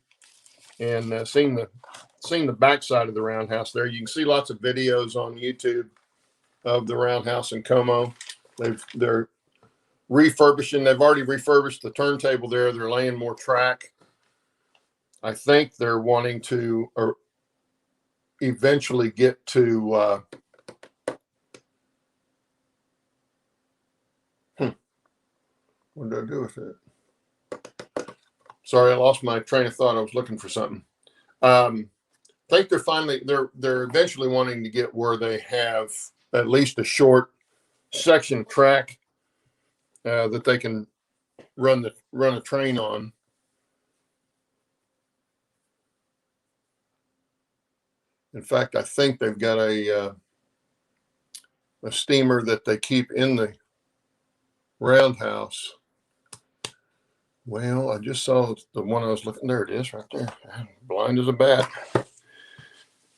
and seen the backside of the roundhouse there. You can see lots of videos on YouTube of the roundhouse in Como. They're refurbishing. They've already refurbished the turntable there. They're laying more track. I think they're wanting to eventually get to what did I do with it? Sorry, I lost my train of thought. I was looking for something. I think they're eventually wanting to get where they have at least a short section of track that they can run a train on. In fact, I think they've got a steamer that they keep in the roundhouse. Well, I just saw the one I was looking. There it is, right there. Blind as a bat.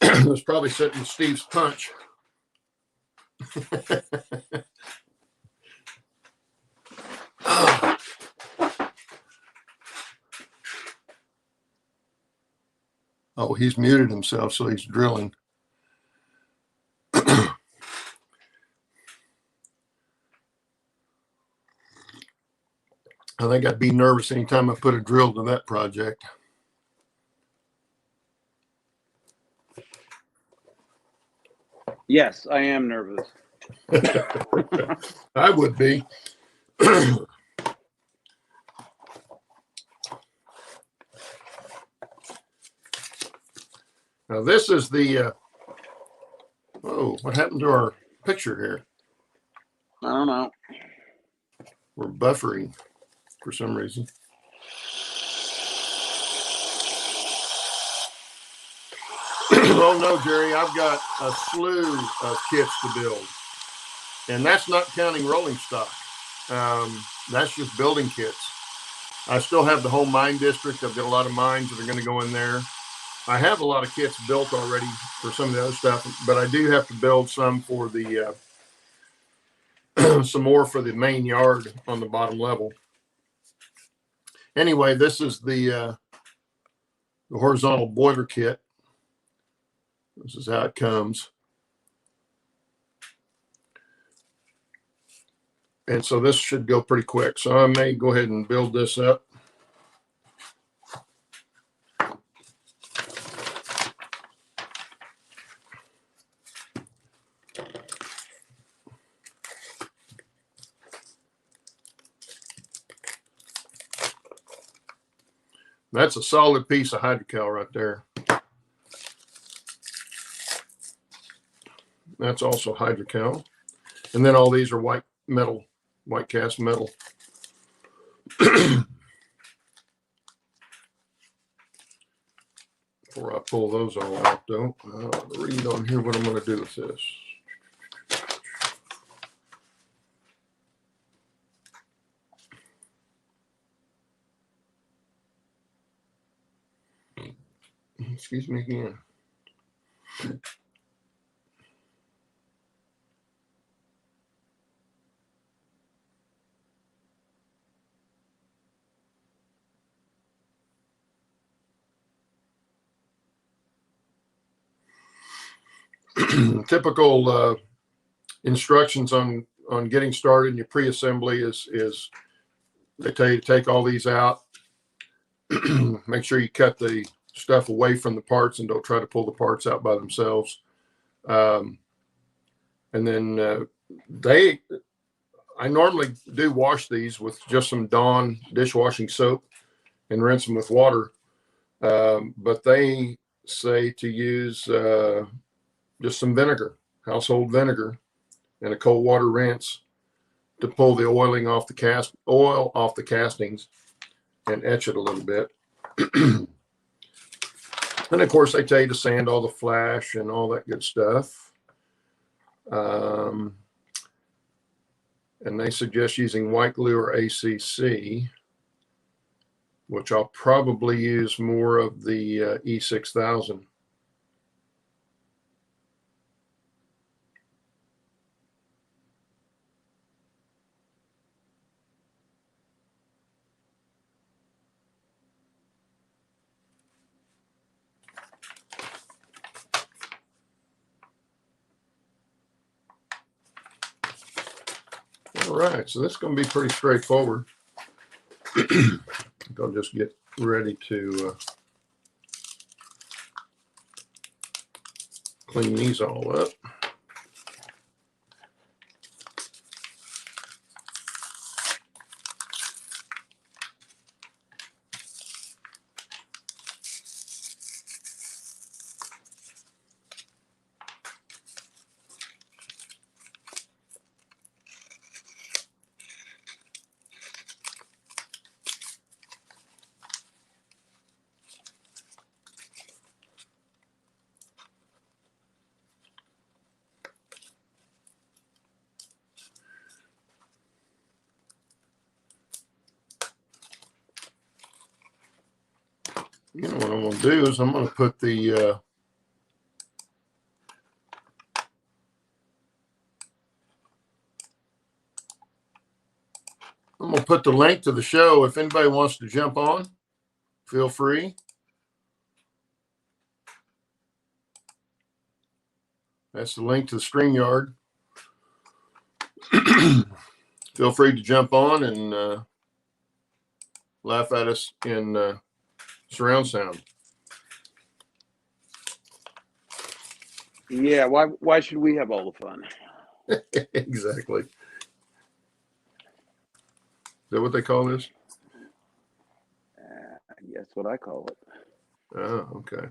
It was probably sitting in Steve's punch. Oh, he's muted himself, so he's drilling. I think I'd be nervous anytime I put a drill to that project. Yes, I am nervous. I would be. Now this is the, oh, what happened to our picture here? I don't know. We're buffering for some reason. Oh no, Jerry, I've got a slew of kits to build. And that's not counting rolling stock. That's just building kits. I still have the whole mine district. I've got a lot of mines that are going to go in there. I have a lot of kits built already for some of the other stuff, but I do have to build some for the some more for the main yard on the bottom level. Anyway, this is the horizontal boiler kit. This is how it comes. And so this should go pretty quick. So I may go ahead and build this up. That's a solid piece of hydrocal right there. That's also hydrocal. And then all these are white metal, white cast metal. Before I pull those all out though, I'll read on here what I'm going to do with this. Excuse me again. Typical instructions on getting started in your pre-assembly is they tell you to take all these out. Make sure you cut the stuff away from the parts and don't try to pull the parts out by themselves. And then I normally do wash these with just some Dawn dishwashing soap and rinse them with water. But they say to use just some vinegar, household vinegar, and a cold water rinse to pull the oiling off the oil off the castings and etch it a little bit. And of course, they tell you to sand all the flash and all that good stuff. And they suggest using white glue or ACC, which I'll probably use more of the E6000. All right, so this is going to be pretty straightforward. I'll just get ready to clean these all up. You know what I'm going to do is I'm going to put the link to the show. If anybody wants to jump on, feel free. That's the link to the StreamYard. Feel free to jump on and laugh at us in surround sound. Yeah, why should we have all the fun? Exactly. Is that what they call this? That's what I call it. Oh, okay.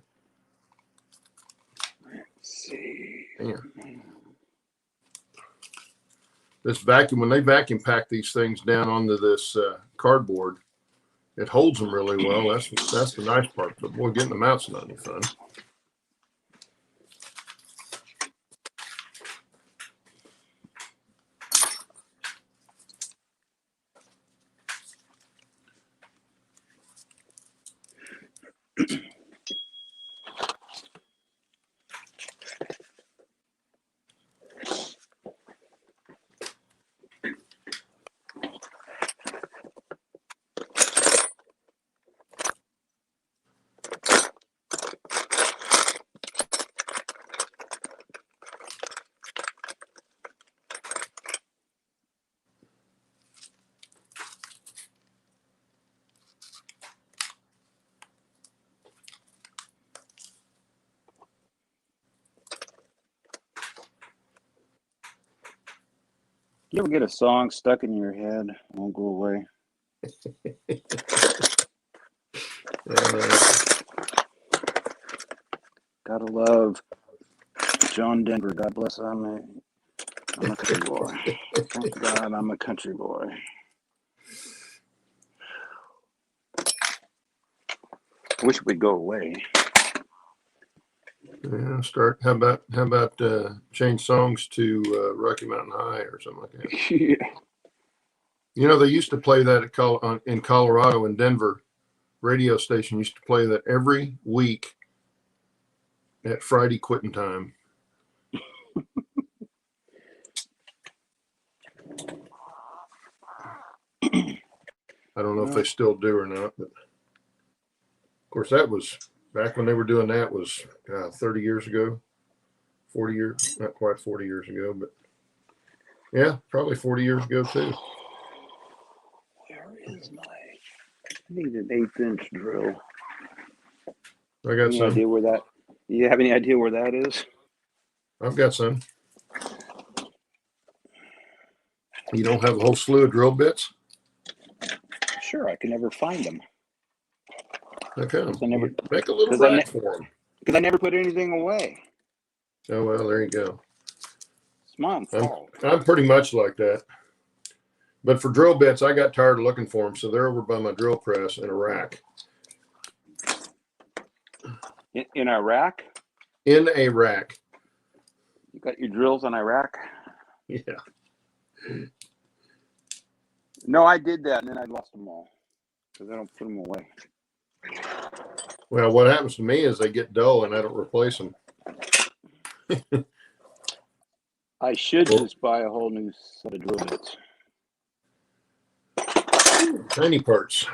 Let's see. Yeah. This vacuum, when they vacuum pack these things down onto this cardboard, it holds them really well. That's the nice part. But boy, getting them out's not any fun. You ever get a song stuck in your head? It won't go away. Gotta love John Denver. God bless him. I'm a country boy. Thank God I'm a country boy. Wish it would go away. Yeah, start. How about change songs to Rocky Mountain High or something like that? Yeah. You know, they used to play that in Colorado and Denver. Radio station used to play that every week at Friday quitting time. I don't know if they still do or not, but of course that was back when they were doing that was 30 years ago, 40 years, not quite 40 years ago, but yeah, probably 40 years ago too. Where is my? I need an 1/8-inch drill. I got some. Idea where that? You have any idea where that is? I've got some. You don't have a whole slew of drill bits? Sure, I can never find them. Okay. Never, make a little rack for them. Because I never put anything away. Oh, well, there you go. It's my fault. I'm pretty much like that. But for drill bits, I got tired of looking for them, so they're over by my drill press in a rack. In Iraq? In a rack. You got your drills in Iraq? Yeah. No, I did that, and then I lost them all because I don't put them away. Well, what happens to me is they get dull, and I don't replace them. I should just buy a whole new set of drill bits. Tiny parts.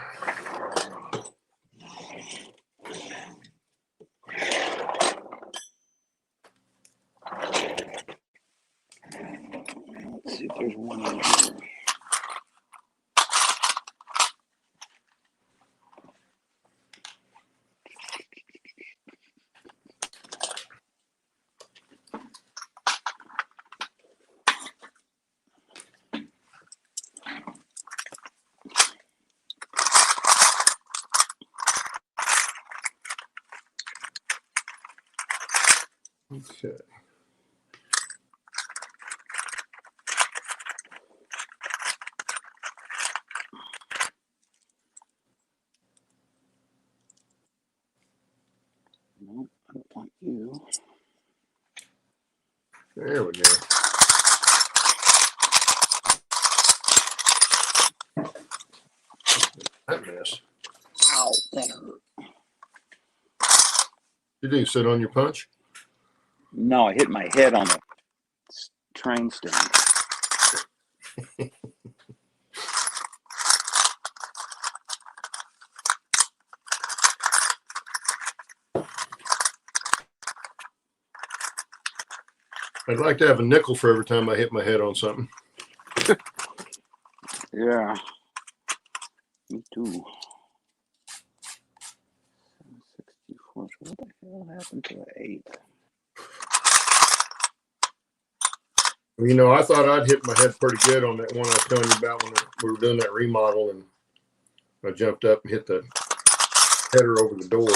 Let's see if there's one in here. Okay. No, I don't want you. There we go. That mess. Ow, that hurt. Did you sit on your punch? No, I hit my head on the train stand. I'd like to have a nickel for every time I hit my head on something. Yeah. Me too. 64. So what the hell happened to the 8? You know, I thought I'd hit my head pretty good on that one I was telling you about when we were doing that remodel, and I jumped up and hit the header over the door.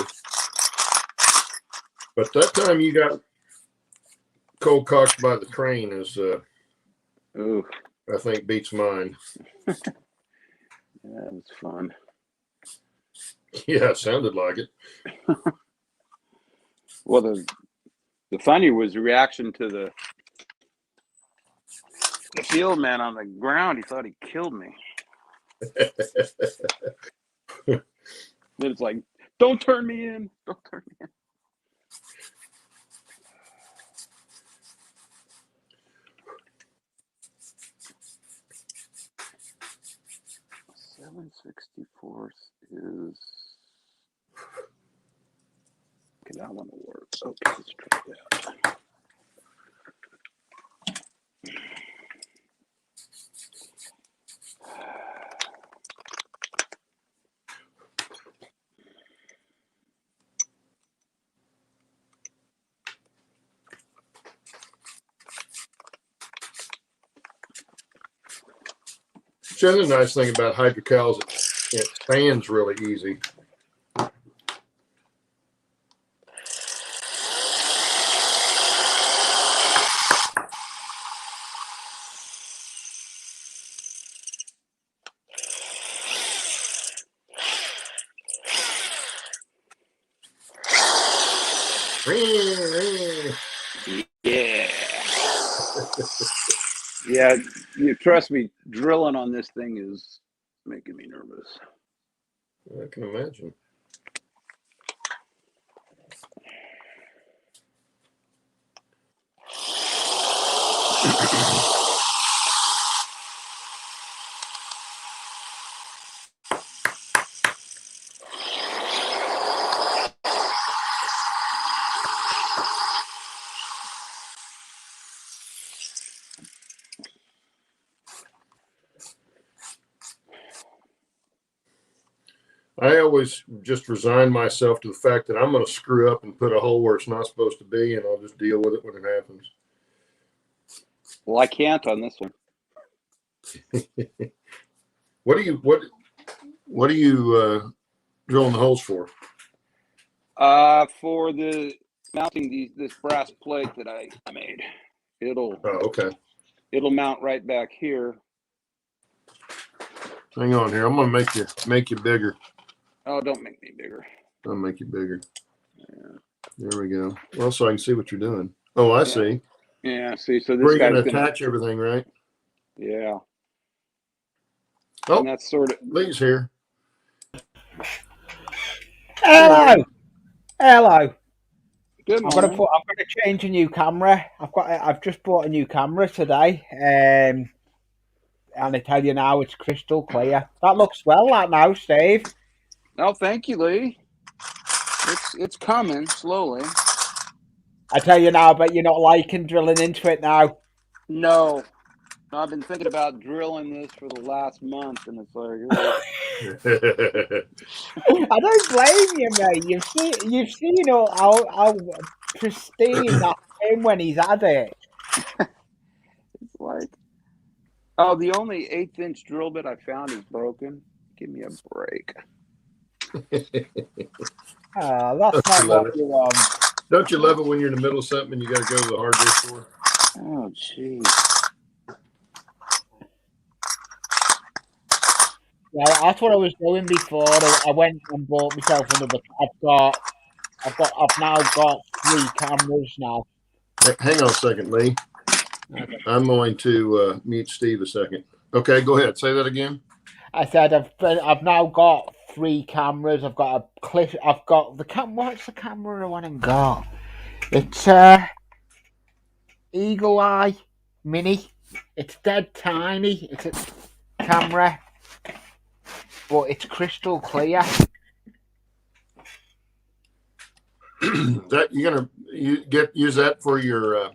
But that time you got cold cocked by the train is, Ooh. I think, beats mine. Yeah, that was fun. Yeah, it sounded like it. Well, the funny was the reaction to the field man on the ground. He thought he killed me. Then it's like, don't turn me in. Don't turn me in. $764 is. Okay, that one will work. Okay, let's try that. The other nice thing about hydrocals, it fans really easy. Yeah. Yeah, you trust me, drilling on this thing is making me nervous. I can imagine. I always just resign myself to the fact that I'm going to screw up and put a hole where it's not supposed to be, and I'll just deal with it when it happens. Well, I can't on this one. What are you drilling the holes for? For the mounting this brass plate that I made. Oh, okay. It'll mount right back here. Hang on here. I'm gonna make you bigger. Oh, don't make me bigger. I'll make you bigger. Yeah. There we go. Well, so I can see what you're doing. Oh, I see. Yeah. See, so this Where you guy's gonna attach everything, right? Yeah. Oh, and that's sort of. Lee's here. Hello. Hello. Good I'm morning. gonna change a new camera. I've just bought a new camera today. And I tell you now, it's crystal clear. That looks well, that now, Steve. Oh, thank you, Lee. It's coming slowly. I tell you now, but you're not liking drilling into it now. No, I've been thinking about drilling this for the last month, and it's like, I don't blame you, mate. You've seen how pristine that came when he's had it. it's like, oh, the only 1/8-inch drill bit I found is broken. Give me a break. That's not what you want. Don't you love it when you're in the middle of something and you got to go to the hardware store? Oh, jeez. Yeah, that's what I was doing before. I went and bought myself another. I've now got 3 cameras now. Hang on a second, Lee. Okay. I'm going to mute Steve a second. Okay, go ahead. Say that again. I said I've now got 3 cameras. I've got a clip. I've got the cam. What's the camera I went and got? It's Eagle Eye Mini. It's dead tiny. It's a camera, but it's crystal clear. That you're gonna use that for your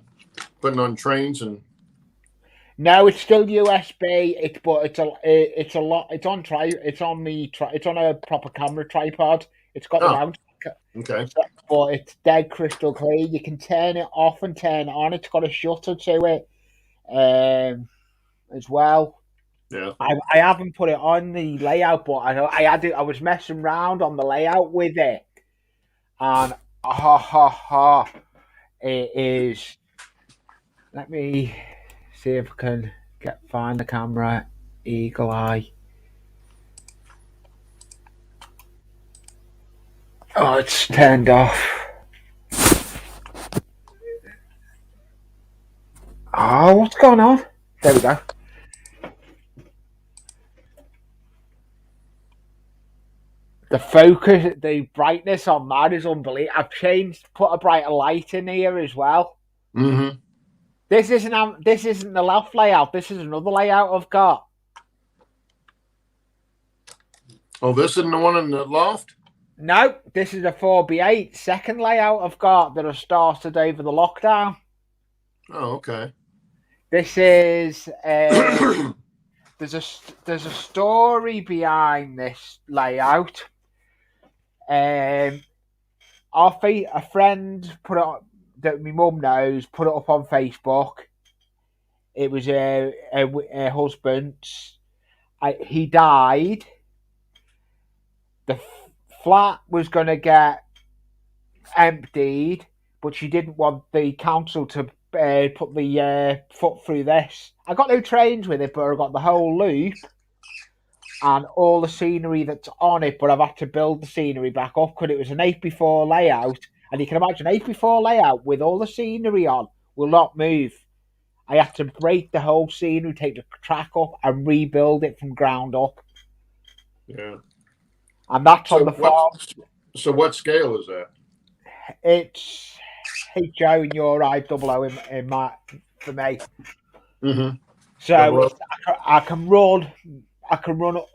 putting on trains and. No, it's still USB. It's a lot. It's on it's on a proper camera tripod. It's got the Oh, mount, okay. but it's dead crystal clear. You can turn it off and turn it on. It's got a shutter to it, as well. Yeah. I haven't put it on the layout, but I had it. I was messing around on the layout with it, and it is. Let me see if I can find the camera. Eagle eye. Oh, it's turned off. Oh, what's going on? There we go. The focus, the brightness on that is unbelievable. I've put a brighter light in here as well. Mm-hmm. This isn't the loft layout. This is another layout I've got. Oh, this isn't the one in the loft? No, this is a 4x8 second layout I've got that I started over the lockdown. Oh, okay. This is there's a story behind this layout. A friend put it on, that my mum knows, put it up on Facebook. It was her husband's. He died. The flat was going to get emptied, but she didn't want the council to put the foot through this. I got no trains with it, but I got the whole loop and all the scenery that's on it, but I've had to build the scenery back up because it was an 8x4 layout, and you can imagine 8x4 layout with all the scenery on will not move. I had to break the whole scenery, take the track up, and rebuild it from ground up. Yeah. And that's on the farm. So what scale is that? It's HO and your I-double-O in my, for me. Mm-hmm. So I can run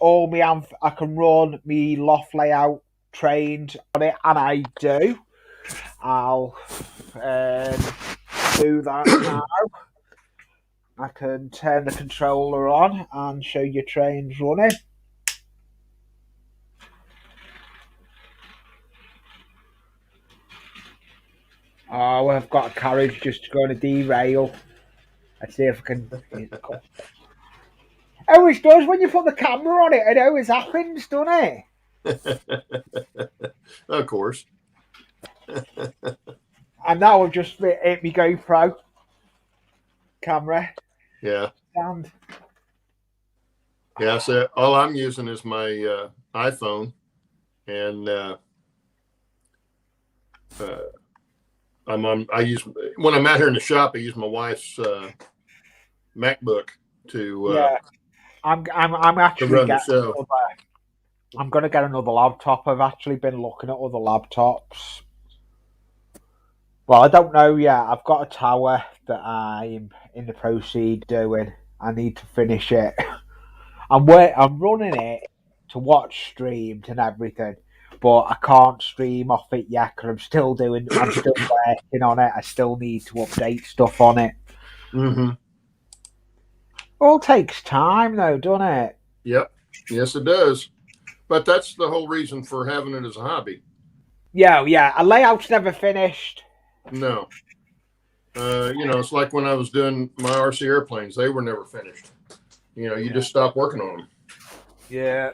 all I can run me loft layout trains on it, and I do. I'll do that now. I can turn the controller on and show you trains running. Oh, I've got a carriage just going to derail. Let's see if I can. It always does when you put the camera on it. It always happens, doesn't it? Of course. And now I've just hit me GoPro camera. Yeah. And yeah, so all I'm using is my iPhone, and I use when I'm out here in the shop. I use my wife's MacBook to yeah. I'm actually run the show. I'm going to get another laptop. I've actually been looking at other laptops. Well, I don't know yet. I've got a tower that I'm in the proceed doing. I need to finish it. I'm running it to watch streams and everything, but I can't stream off it yet because I'm still working on it. I still need to update stuff on it. Mm-hmm. All takes time, though, doesn't it? Yep. Yes, it does. But that's the whole reason for having it as a hobby. Yeah. A layout's never finished. No. It's like when I was doing my RC airplanes. They were never finished. You just stop working on them. Yeah.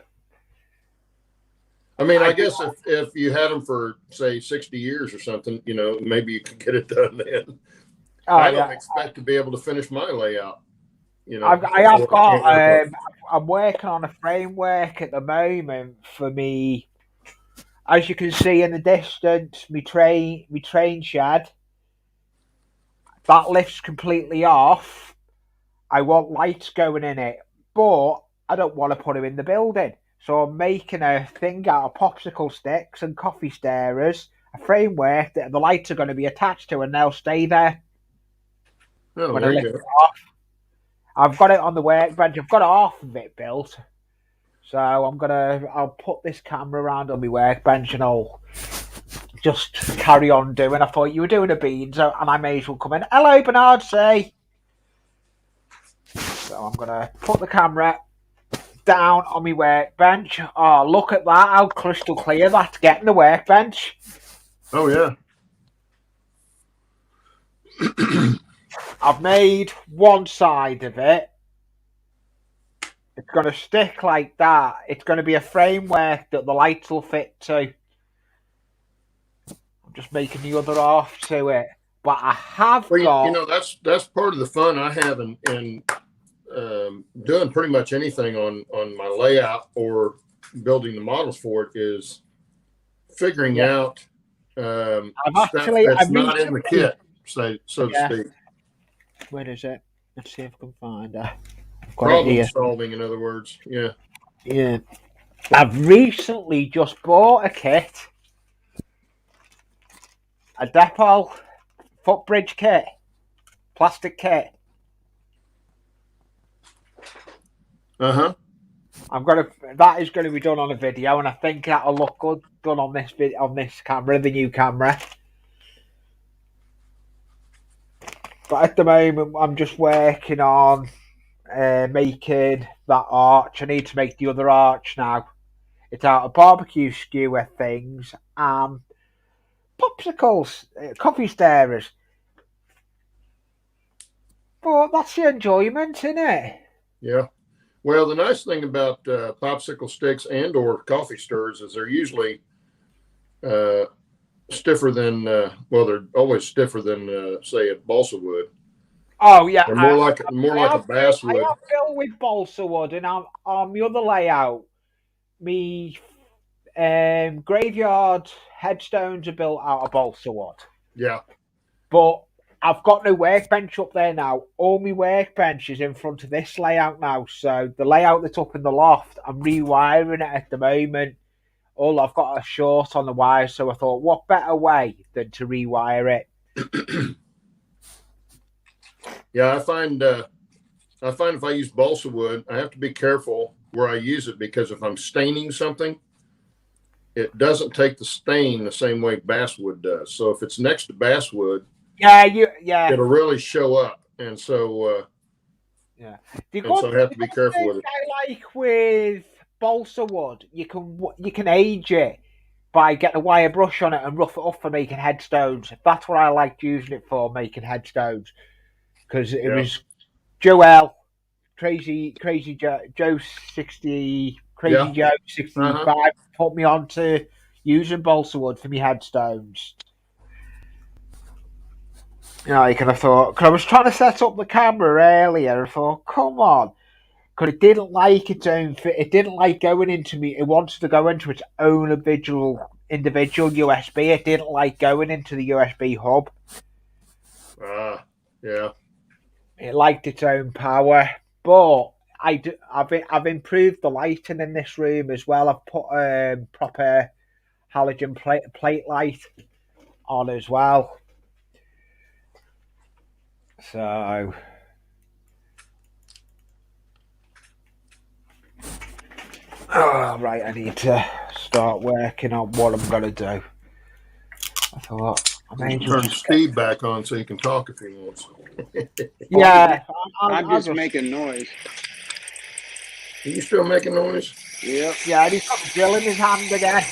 I mean, I guess if you had them for, say, 60 years or something, maybe you could get it done then. I don't expect to be able to finish my layout. I'm working on a framework at the moment for me. As you can see in the distance, my train shed, that lifts completely off. I want lights going in it, but I don't want to put them in the building. So I'm making a thing out of popsicle sticks and coffee stirrers, a framework that the lights are going to be attached to, and they'll stay there. Oh, there you go. I've got it on the workbench. I've got half of it built. So I'll put this camera around on my workbench and I'll just carry on doing. I thought you were doing a beans, and I may as well come in. Hello, Bernard, say. So I'm going to put the camera down on my workbench. Oh, look at that, how crystal clear that's getting the workbench. Oh, yeah. I've made one side of it. It's going to stick like that. It's going to be a framework that the lights will fit to. I'm just making the other half to it. But I have got... You know, that's part of the fun I have in doing pretty much anything on my layout or building the models for it is figuring out stuff that's not in the kit, so to speak. Where is it? Let's see if I can find it. Problem solving, in other words. Yeah. Yeah. I've recently just bought a kit. A depot footbridge kit. Plastic kit. Uh-huh. That is going to be done on a video, and I think that'll look good done on this camera, the new camera. But at the moment, I'm just working on making that arch. I need to make the other arch now. It's out of barbecue skewer things and popsicles, coffee stirrers. But that's the enjoyment, isn't it? Yeah. Well, the nice thing about popsicle sticks and or coffee stirrers is they're usually stiffer than, they're always stiffer than, say, a balsa wood. Oh, yeah. They're more like a basswood. I have built with balsa wood, and on the other layout, me graveyard headstones are built out of balsa wood. Yeah. But I've got no workbench up there now. All my workbench is in front of this layout now. So the layout that's up in the loft, I'm rewiring it at the moment. I've got a short on the wire, so I thought, what better way than to rewire it? Yeah, I find if I use balsa wood, I have to be careful where I use it, because if I'm staining something, it doesn't take the stain the same way basswood does. So if it's next to basswood, it'll really show up, and so so I have to be careful with it. I like with balsa wood, you can age it by getting a wire brush on it and rough it up for making headstones. That's what I liked using it for, making headstones, because it was Joel, crazy Joe 60, Joe 65 put me on to using balsa wood for my headstones. Like, and I thought, because I was trying to set up the camera earlier, I thought, come on, because it didn't like its own fit. It didn't like going into me. It wanted to go into its own individual USB. It didn't like going into the USB hub. Yeah. It liked its own power, but I've improved the lighting in this room as well. I've put proper halogen plate light on as well. So, right, I need to start working on what I'm going to do. I thought I may turn Steve back on so he can talk if he wants. Yeah, I'm just making noise. Are you still making noise? Yep. Yeah, and he's got the drill in his hand again.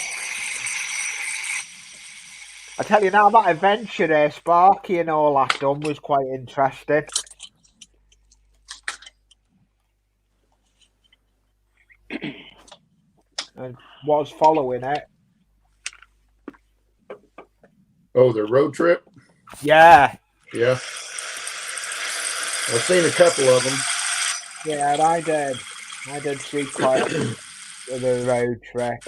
I tell you now, that adventure Sparky and all that done was quite interesting. And was following it. Oh, the road trip? Yeah. Yeah. I've seen a couple of them. Yeah, and I did see quite the road trip.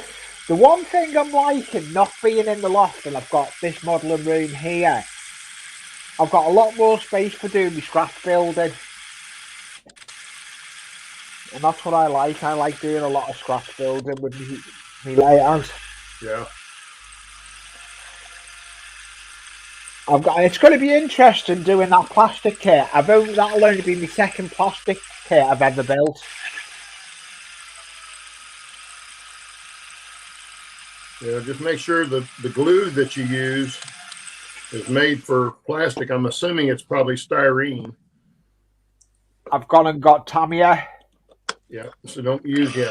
The one thing I'm liking, not being in the loft, and I've got this modelling room here, I've got a lot more space for doing my scratch building. And that's what I like. I like doing a lot of scratch building with me layout. Yeah. It's going to be interesting doing that plastic kit. That'll only be my second plastic kit I've ever built. Just make sure the glue that you use is made for plastic. I'm assuming it's probably styrene. I've gone and got Tamiya. Yeah. So don't use any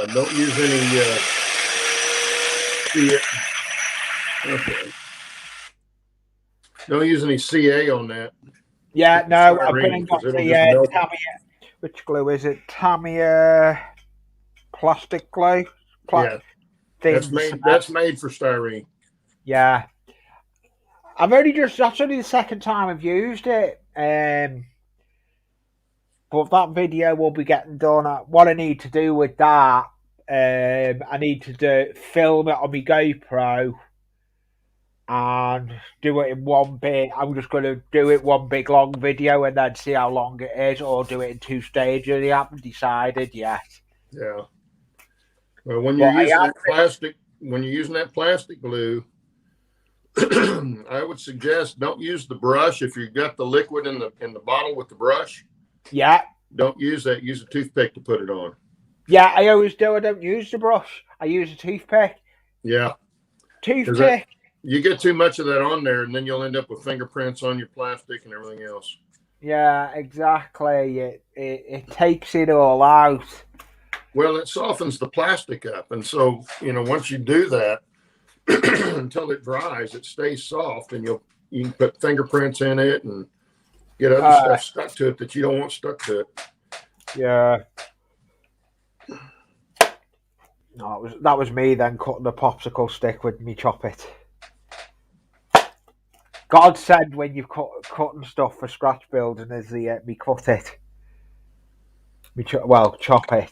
okay. Don't use any CA on that. Yeah, no, I've gone Styrene, and got 'cause it'll the just melt. Tamiya. Which glue is it? Tamiya plastic glue. Yeah. Thin That's made for styrene. Yeah. That's only the second time I've used it. But that video will be getting done. What I need to do with that, I need to film it on my GoPro and do it in one bit. I'm just going to do it one big long video and then see how long it is, or do it in 2 stages. I haven't decided yet. Yeah. Well, when you're using that plastic glue, I would suggest don't use the brush. If you've got the liquid in the bottle with the brush, Yeah. don't use that. Use a toothpick to put it on. Yeah, I always do. I don't use the brush. I use a toothpick. Yeah. Toothpick. You get too much of that on there, and then you'll end up with fingerprints on your plastic and everything else. Yeah, exactly. It takes it all out. Well, it softens the plastic up, and so once you do that, until it dries, it stays soft, and you can put fingerprints in it and get other stuff stuck to it that you don't want stuck to it. Yeah. No, that was me then cutting the popsicle stick with me chop it. God said when you've cutting stuff for scratch building is me cut it. Chop it.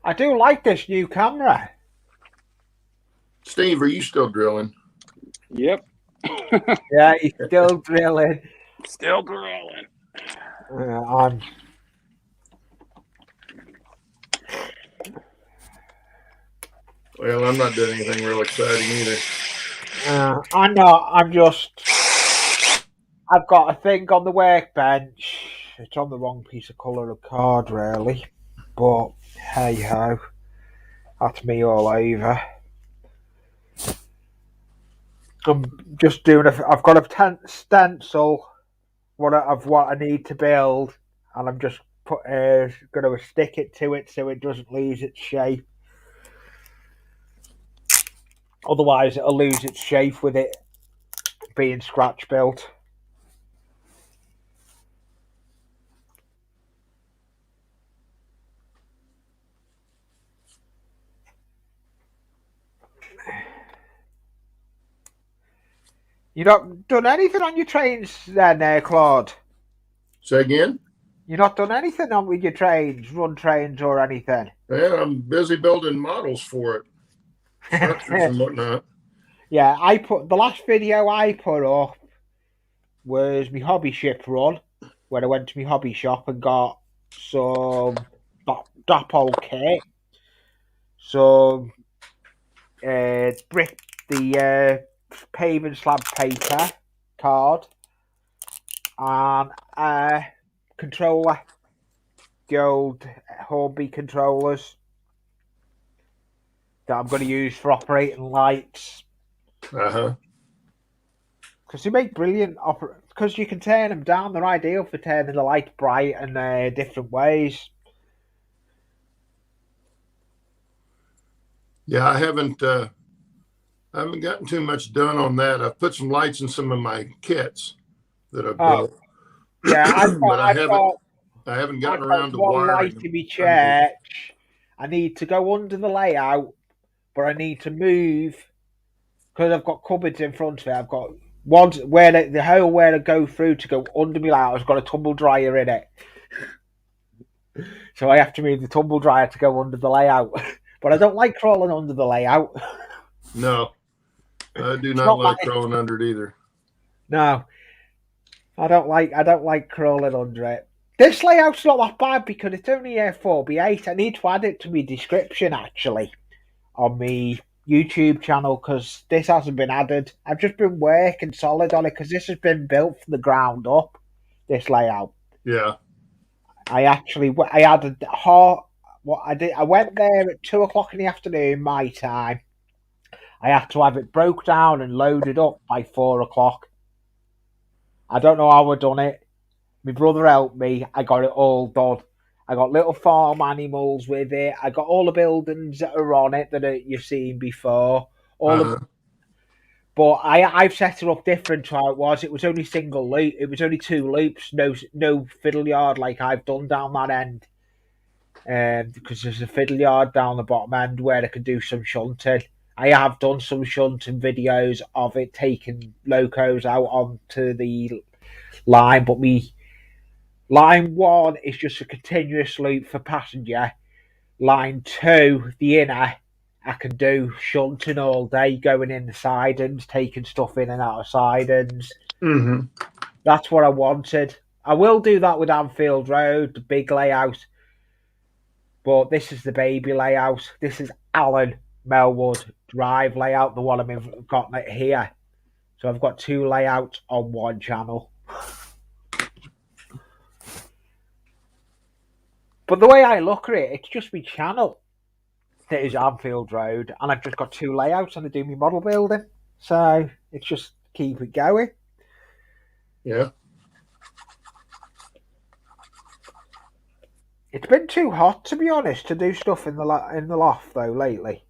I do like this new camera. Steve, are you still drilling? Yep. Yeah, he's still drilling. Still drilling. Well, I'm not doing anything real exciting either. I'm not. I've got a thing on the workbench. It's on the wrong piece of colour of card, really. But hey ho, that's me all over. I'm just doing I've got a stencil what I need to build, and I'm just going to stick it to it so it doesn't lose its shape. Otherwise, it'll lose its shape with it being scratch built. You not done anything on your trains then, Claude? Say again? You not done anything on with your trains, run trains or anything? Yeah, I'm busy building models for it, structures and whatnot. Yeah, the last video I put up was my hobby ship run, when I went to my hobby shop and got some Dapol kit, some the paving slab paper card, and a controller, the old Hornby controllers that I'm going to use for operating lights. Because they make brilliant because you can turn them down. They're ideal for turning the light bright and different ways. Yeah, I haven't gotten too much done on that. I've put some lights in some of my kits that I've built. Yeah, I haven't gotten around to wiring light in my church. I need to go under the layout, but I need to move because I've got cupboards in front of it. I've got one where the hole where to go through to go under my layout has got a tumble dryer in it. So I have to move the tumble dryer to go under the layout. But I don't like crawling under the layout. No, I do not like crawling under it either. No, I don't like crawling under it. This layout's not that bad because it's only 4x8. I need to add it to my description actually on my YouTube channel because this hasn't been added. I've just been working solid on it because this has been built from the ground up. This layout. Yeah. I had a hot. What I did, I went there at 2 o'clock in the afternoon, my time. I had to have it broke down and loaded up by 4 o'clock. I don't know how I done it. My brother helped me. I got it all done. I got little farm animals with it. I got all the buildings that are on it that you've seen before. But I've set it up different to how it was. It was only single loop. It was only 2 loops. No fiddle yard like I've done down that end. Because there's a fiddle yard down the bottom end where I can do some shunting. I have done some shunting videos of it taking locos out onto the line, but line 1 is just a continuous loop for passenger. Line 2, the inner, I can do shunting all day, going in the sidings, taking stuff in and out of sidings. Mm-hmm. That's what I wanted. I will do that with Anfield Road, the big layout. But this is the baby layout. This is Allen Melwood Drive layout, the one I've got here. So I've got 2 layouts on one channel. But the way I look at it, it's just my channel that is Anfield Road, and I've just got 2 layouts and I do my model building. So it's just keep it going. Yeah. It's been too hot, to be honest, to do stuff in the loft though lately.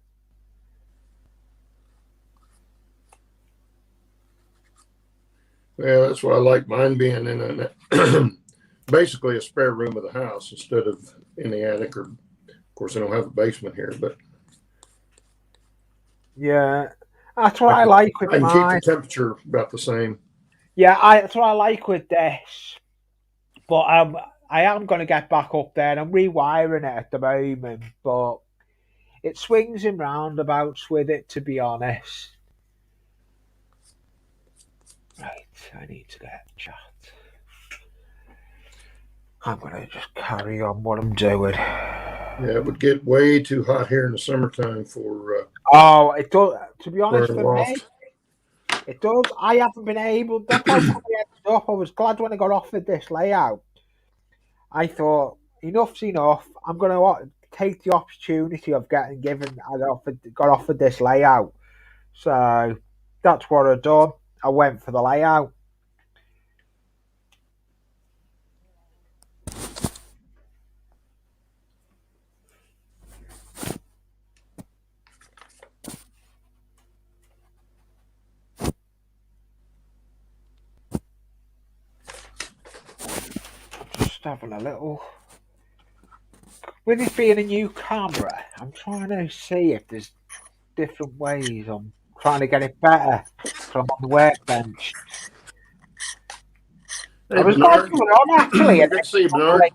Yeah, that's why I like mine being in basically a spare room of the house instead of in the attic. Or, of course, I don't have a basement here, but yeah, that's what I like with I can mine. keep the temperature about the same. Yeah, that's what I like with this. But I am going to get back up there, and I'm rewiring it at the moment. But it swings in roundabouts with it, to be honest. Right, I need to get chat. I'm going to just carry on what I'm doing. Yeah, it would get way too hot here in the summertime for. Oh, it does. To be honest, for me, loft. it does. I haven't been able. That's how come I ended up. I was glad when I got offered this layout. I thought enough's enough. I'm going to take the opportunity of getting given. Got offered this layout, so that's what I done. I went for the layout. Just having a little. With it being a new camera, I'm trying to see if there's different ways. I'm trying to get it better from on the workbench. Hey, I was glad Bernard. you were on actually. Good to see you, Bernard.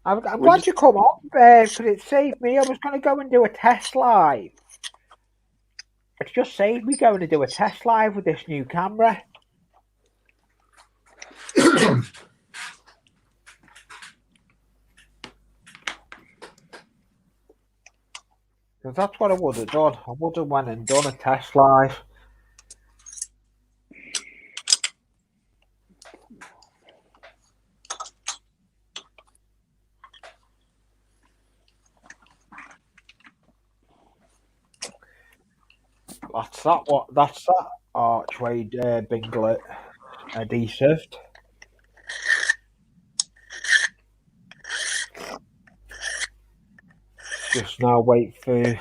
I'm glad you come on because it saved me. I was going to go and do a test live. It's just saved me going to do a test live with this new camera. Because that's what I would have done. I would have went and done a test live. That's that archway Binglet adhesive. Just now wait for.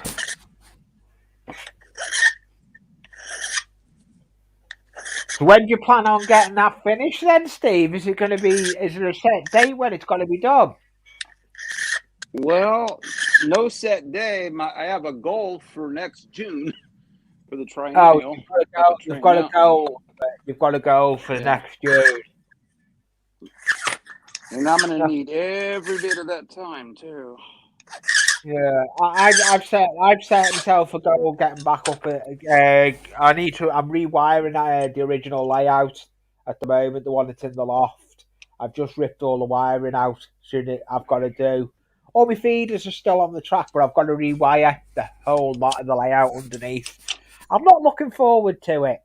So when do you plan on getting that finished then, Steve? Is there a set date when it's got to be done? Well, no set day. I have a goal for next June for the triennial. You've got to go for next June. And I'm going to need every bit of that time too. Yeah, I've set myself a goal getting back up. I'm rewiring the original layout at the moment, the one that's in the loft. I've just ripped all the wiring out. Soon I've got to do. All my feeders are still on the track, but I've got to rewire the whole lot of the layout underneath. I'm not looking forward to it.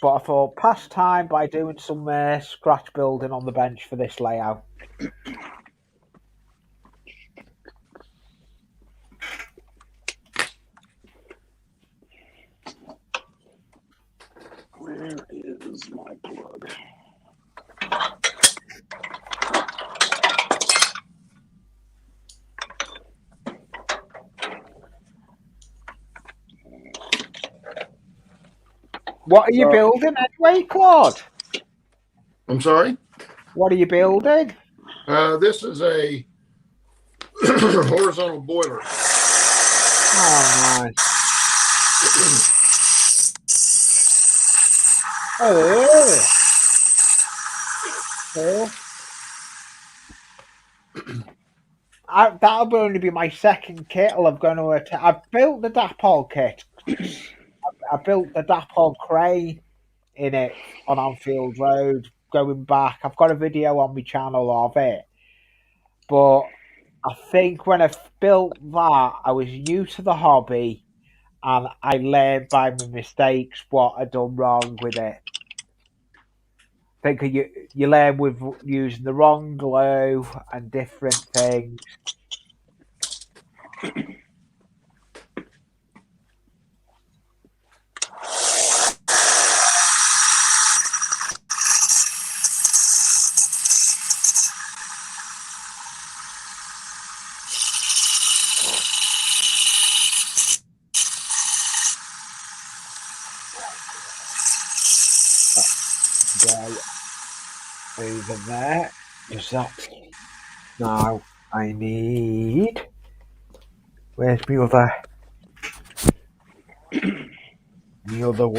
But I thought pass time by doing some scratch building on the bench for this layout. Where is my plug? What are you building anyway, Claude? I'm sorry? What are you building? This is a horizontal boiler. Oh, nice. Oh. That'll only be my second kit. I'm going to. I've built the Dapol kit. I built the Dapol crane in it on Anfield Road. Going back, I've got a video on my channel of it. But I think when I built that, I was new to the hobby, and I learned by my mistakes what I'd done wrong with it. I think you learn with using the wrong glue and different things. Over there. Is that now? I need. Where's my other? My other.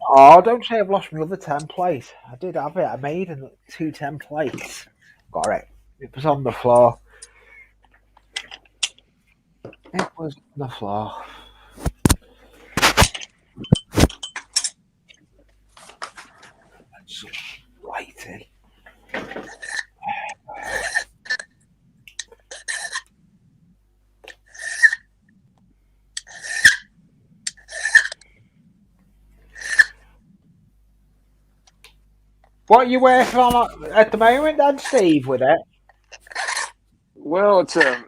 Oh, don't say I've lost my other template. I did have it. I made 2 templates. Got it. It was on the floor. It was on the floor. That's lighting. What are you working on at the moment then, Steve, with it? Well, it's a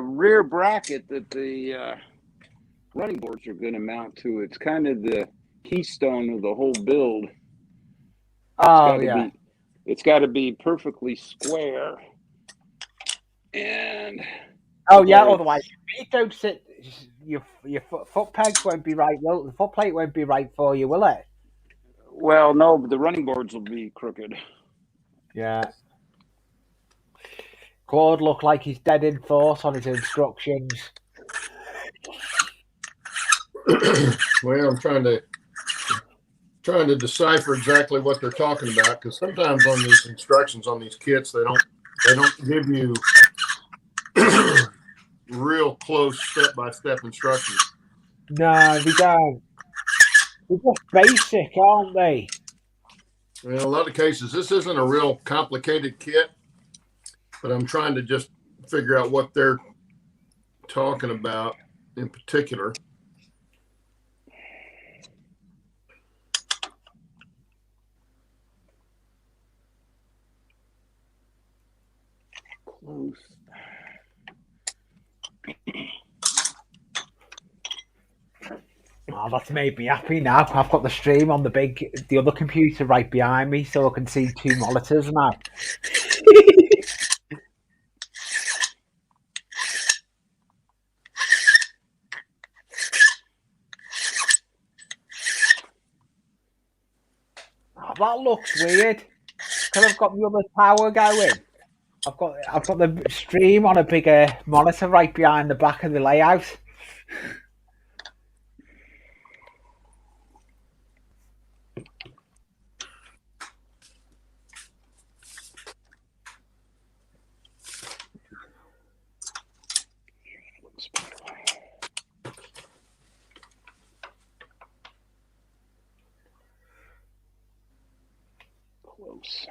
rear bracket that the running boards are going to mount to. It's kind of the keystone of the whole build. It's got to be perfectly square. And otherwise you don't sit. Your foot pegs won't be right. Well, the foot plate won't be right for you, will it? Well, no, but the running boards will be crooked. Yeah. Claude looked like he's dead in thought on his instructions. Well, I'm trying to decipher exactly what they're talking about, because sometimes on these instructions on these kits they don't give you real close step-by-step instructions. No, they don't. They're just basic, aren't they? In a lot of cases, this isn't a real complicated kit, but I'm trying to just figure out what they're talking about in particular. Close. Oh, that's made me happy now. I've got the stream on the other computer right behind me, so I can see 2 monitors now. Oh, that looks weird. Because I've got the other tower going. I've got the stream on a bigger monitor right behind the back of the layout. Close.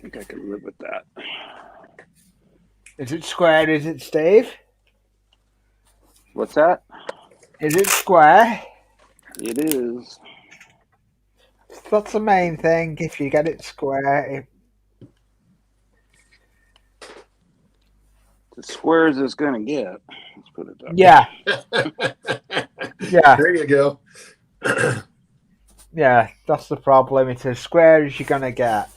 think I can live with that. Is it square? Is it, Steve? What's that? Is it square? It is. That's the main thing. If you get it square, As square as it's going to get. Let's put it that way. yeah, yeah, There you go. yeah. That's the problem. It's as square as you're gonna get.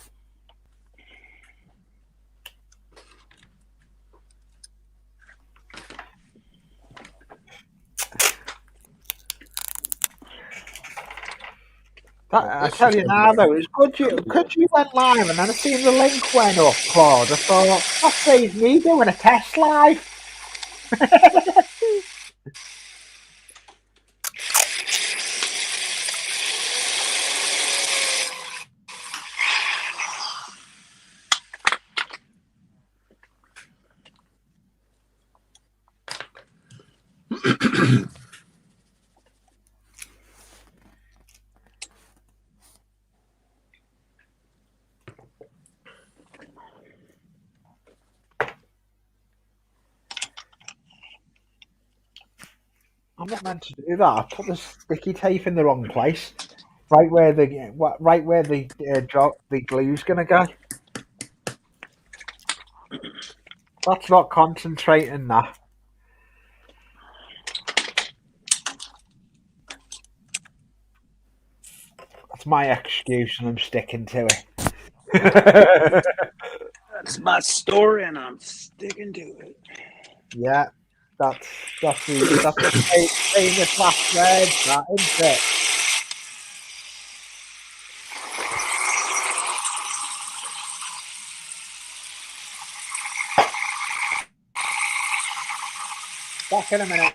I That's tell just you now, though, it's good you went live and then I seen the link went up, Claude. I thought, that saves me doing a test live. I'm not meant to do that. I put the sticky tape in the wrong place, right where the the glue's gonna go. That's not concentrating. That. That's my excuse, and I'm sticking to it. That's my story, and I'm sticking to it. Yeah, that's the famous last words, that isn't it? Back in a minute.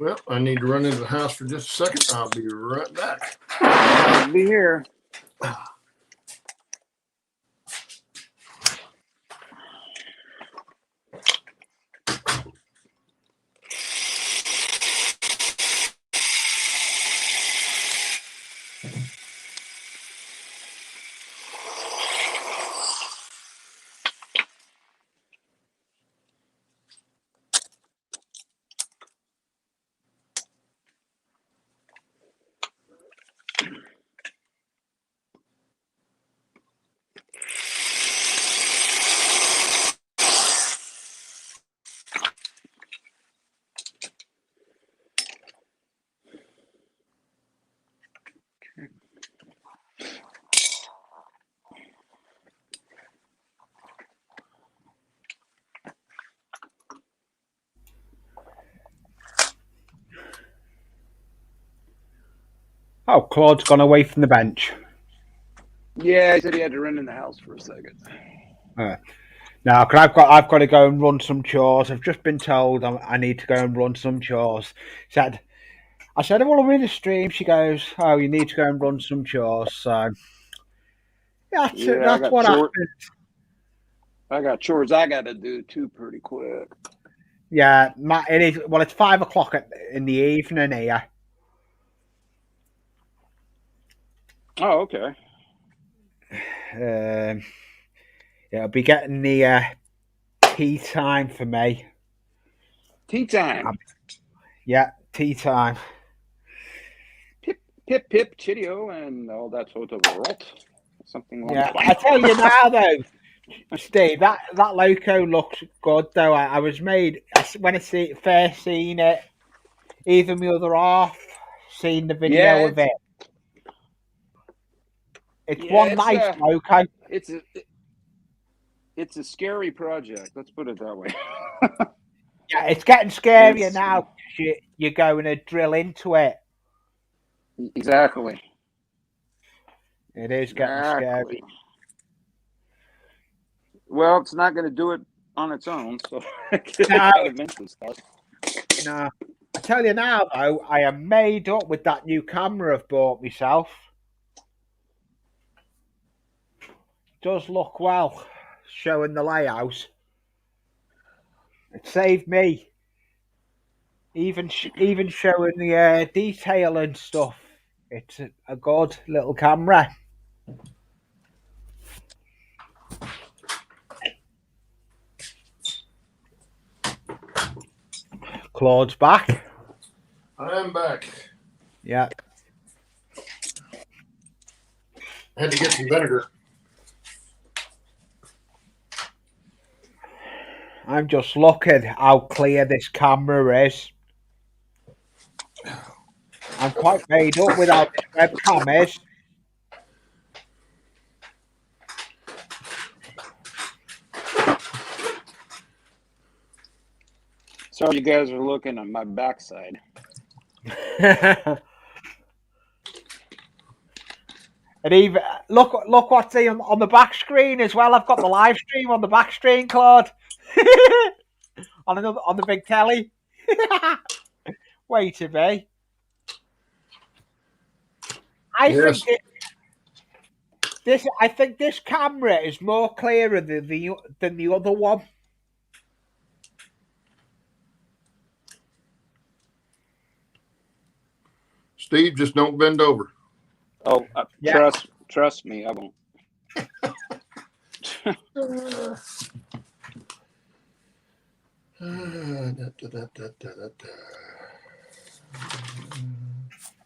Well, I need to run into the house for just a second. I'll be right back. I'll be here. Oh, Claude's gone away from the bench. Yeah, he said he had to run in the house for a second. Now, cause I've got to go and run some chores. I've just been told I need to go and run some chores. I said, well, I'm in the stream. She goes, oh, you need to go and run some chores. So that's what happened. I got chores I got to do too pretty quick. Yeah, it is. Well, it's 5 o'clock in the evening here. Oh, okay. It'll be getting the tea time for me. Tea time. Yeah, tea time. Pip, pip, pip, chitio, and all that sort of rot. Something like that. I tell you now, though, Steve, that loco looks good, though. I was made, when I first seen it, either my other half seen the video Yeah, of it. It's Yeah, one it's nice bloke. it's a scary project. Let's put it that way. Yeah, it's getting scarier It's now. You're going to drill into it. exactly. It is getting scary. Well, it's not going to do it on its own, so it's No. got to eventually start. No, I tell you now, though, I am made up with that new camera I've bought myself. Does look well, showing the layout. It saved me. Even showing the detail and stuff. It's a good little camera. Claude's back. I am back. Yeah. I had to get some vinegar. I'm just looking how clear this camera is. I'm quite made up with how this webcam is. Sorry, you guys are looking on my backside. And even look what's on the back screen as well. I've got the live stream on the back screen, Claude. on the big telly. Way to be. I think this camera is more clearer than the other one. Steve, just don't bend over. Oh, Yeah. trust me, I won't.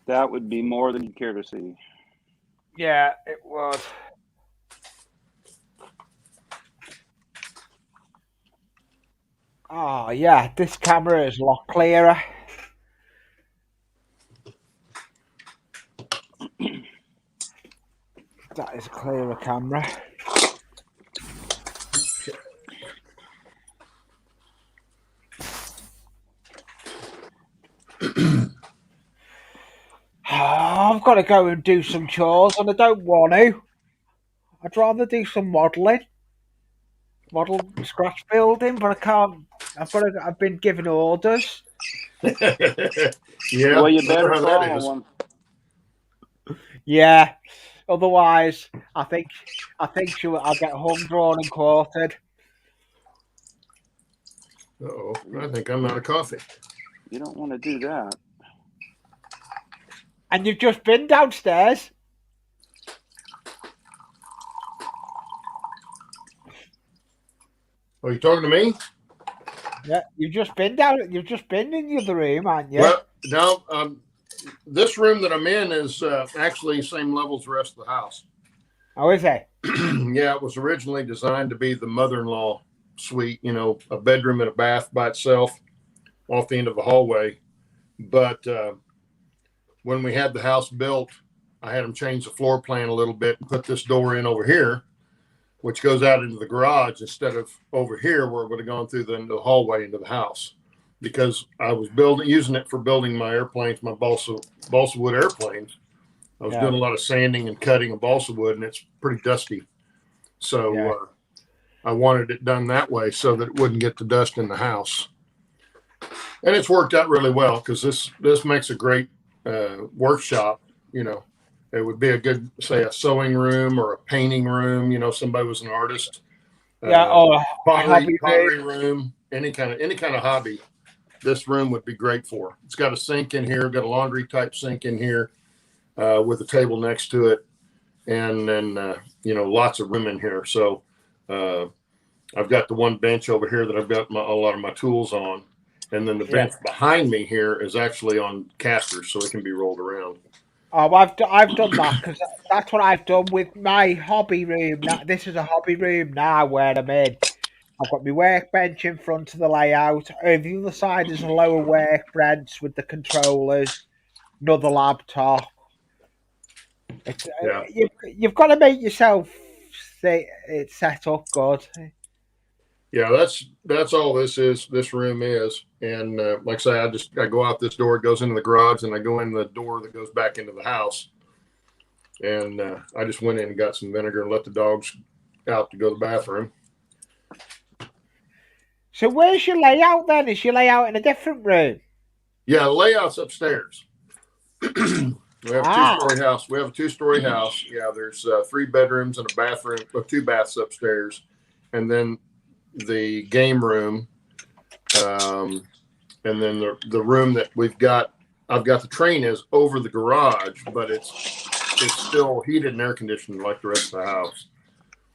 That would be more than you'd care to see. Yeah, it was. Oh, yeah, this camera is a lot clearer. That is a clearer camera. I've got to go and do some chores, and I don't want to. I'd rather do some model scratch building, but I can't. I've been given orders. Yeah. Well, you better how that follow is. one. Yeah. Otherwise, I think I'll get hung, drawn, and quartered. Uh-oh. I think I'm out of coffee. You don't want to do that. And you've just been downstairs. Oh, you talking to me? Yeah, you've just been down. You've just been in the other room, haven't you? Well, now this room that I'm in is actually same level as the rest of the house. Oh, is it? Yeah, it was originally designed to be the mother-in-law suite. You know, a bedroom and a bath by itself, off the end of the hallway. But when we had the house built, I had them change the floor plan a little bit and put this door in over here, which goes out into the garage instead of over here where it would have gone through the hallway into the house. Because I was using it for building my airplanes, my balsa wood airplanes. I was doing a lot of sanding and cutting of balsa wood, and it's pretty dusty. So I wanted it done that way so that it wouldn't get the dust in the house. And it's worked out really well because this makes a great workshop. You know, it would be a good, say, a sewing room or a painting room. You know, somebody was an artist. Pottery room, any kind of hobby. This room would be great for. It's got a sink in here, got a laundry type sink in here with a table next to it, and then lots of room in here. So I've got the one bench over here that I've got a lot of my tools on. And then the bench behind me here is actually on casters, so it can be rolled around. Oh, I've done that because that's what I've done with my hobby room. This is a hobby room now where I'm in. I've got my workbench in front of the layout. Over the other side is a lower workbench with the controllers, another laptop. It's, Yeah. you've got to make yourself it set up good. Yeah, that's all this is. This room is, and like I say, I go out this door, it goes into the garage, and I go in the door that goes back into the house. And I just went in and got some vinegar and let the dogs out to go to the bathroom. So where's your layout then? Is your layout in a different room? Yeah, the layout's upstairs. We have a two-story house. We have a two-story house. Yeah, there's 3 bedrooms and a bathroom, or 2 baths upstairs, and then the game room, and then the room that I've got the train is over the garage, but it's still heated and air conditioned like the rest of the house.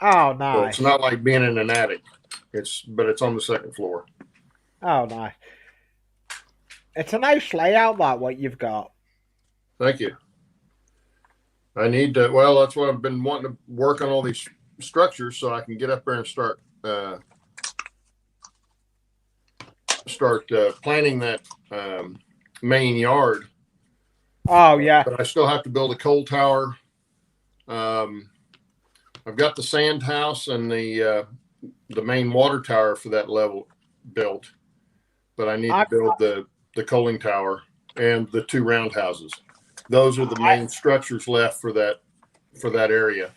Oh, So nice. it's not like being in an attic. But it's on the second floor. Oh, nice. It's a nice layout, that what you've got. Thank you. I need to. Well, that's what I've been wanting to work on all these structures so I can get up there and start planting that main yard. Oh yeah. But I still have to build a coal tower. I've got the sand house and the main water tower for that level built, but I need to build the coaling tower and the 2 roundhouses. Those are the main structures left for that area.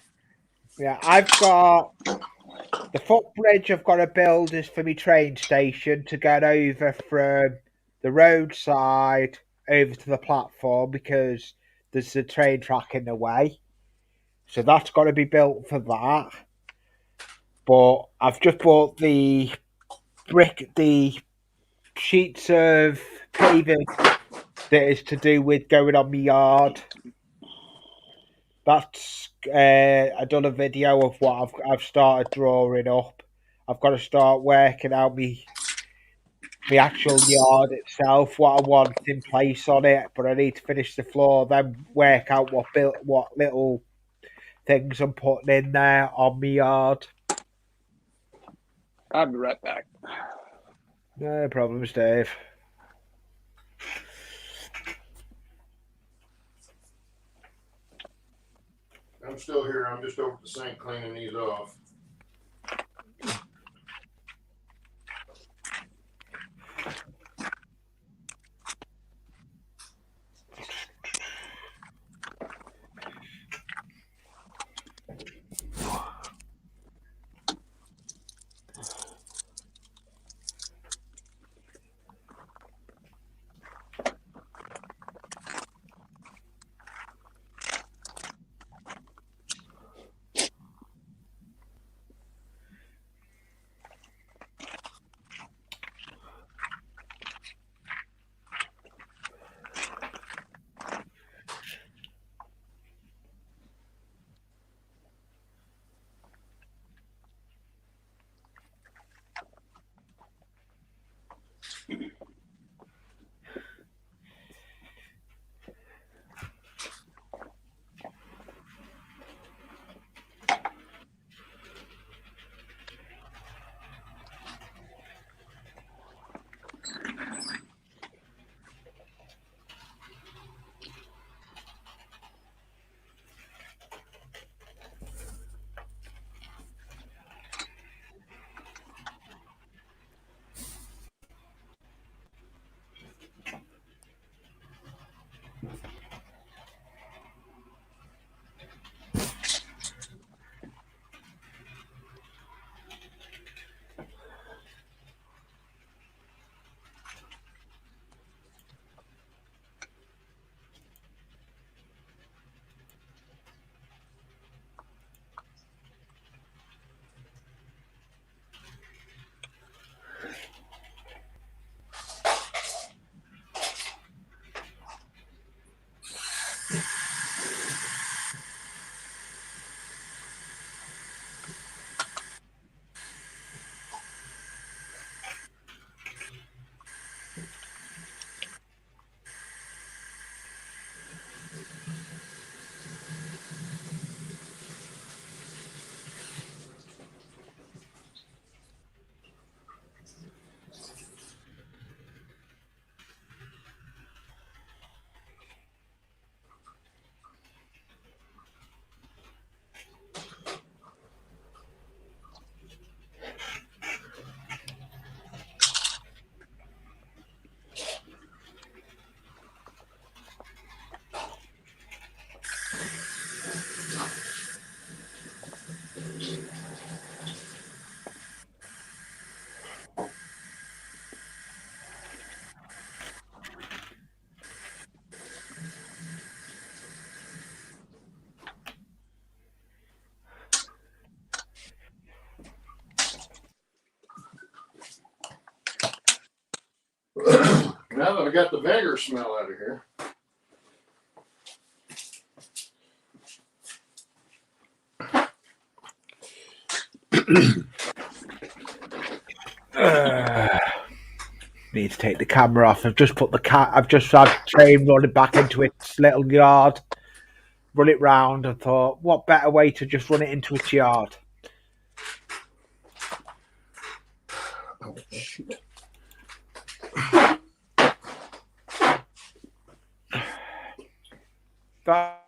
Yeah, I've got the footbridge I've got to build is for my train station to get over from the roadside over to the platform because there's a train track in the way. So that's got to be built for that. But I've just bought the sheets of paving that is to do with going on my yard. That's I done a video of what I've started drawing up. I've got to start working out the actual yard itself, what I want in place on it, but I need to finish the floor, then work out what little things I'm putting in there on my yard. I'll be right back. No problems, Dave. I'm still here. I'm just over the sink cleaning these off. I got the vinegar smell out of here. Need to take the camera off. I've just put I've just had train running back into its little yard. Run it round and thought, what better way to just run it into its yard? Oh, shoot. That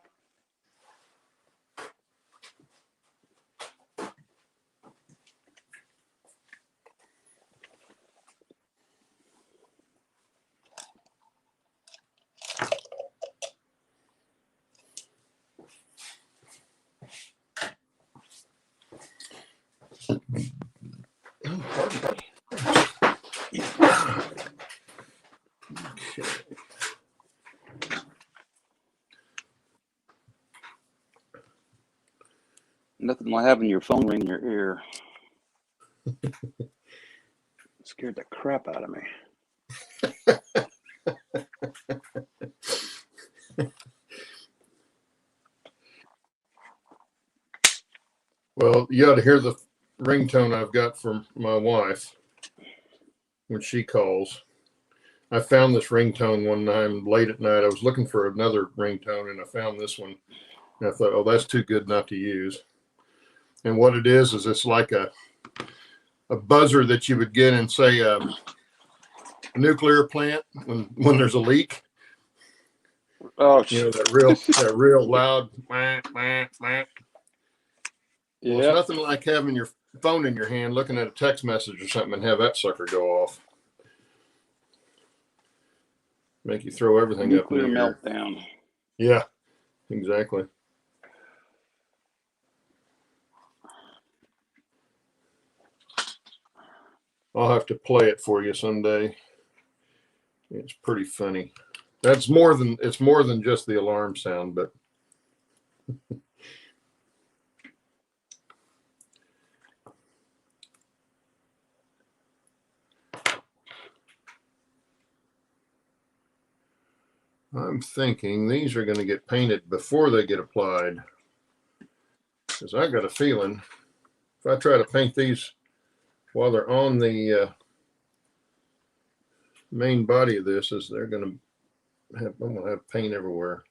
Nothing like having your phone ring in your ear. Scared the crap out of me. Well, you ought to hear the ringtone I've got from my wife when she calls. I found this ringtone one time late at night. I was looking for another ringtone and I found this one. And I thought, oh, that's too good not to use. And what it is it's like a buzzer that you would get in, say, a nuclear plant when there's a leak. Oh, you know, that real loud. Wah, wah, wah. yeah. Well, it's nothing like having your phone in your hand, looking at a text message or something, and have that sucker go off. Make you throw everything Nuclear up in the air. meltdown. Yeah, exactly. I'll have to play it for you someday. It's pretty funny. It's more than just the alarm sound, but I'm thinking these are going to get painted before they get applied. Because I got a feeling if I try to paint these while they're on the main body of this, I'm going to have paint everywhere.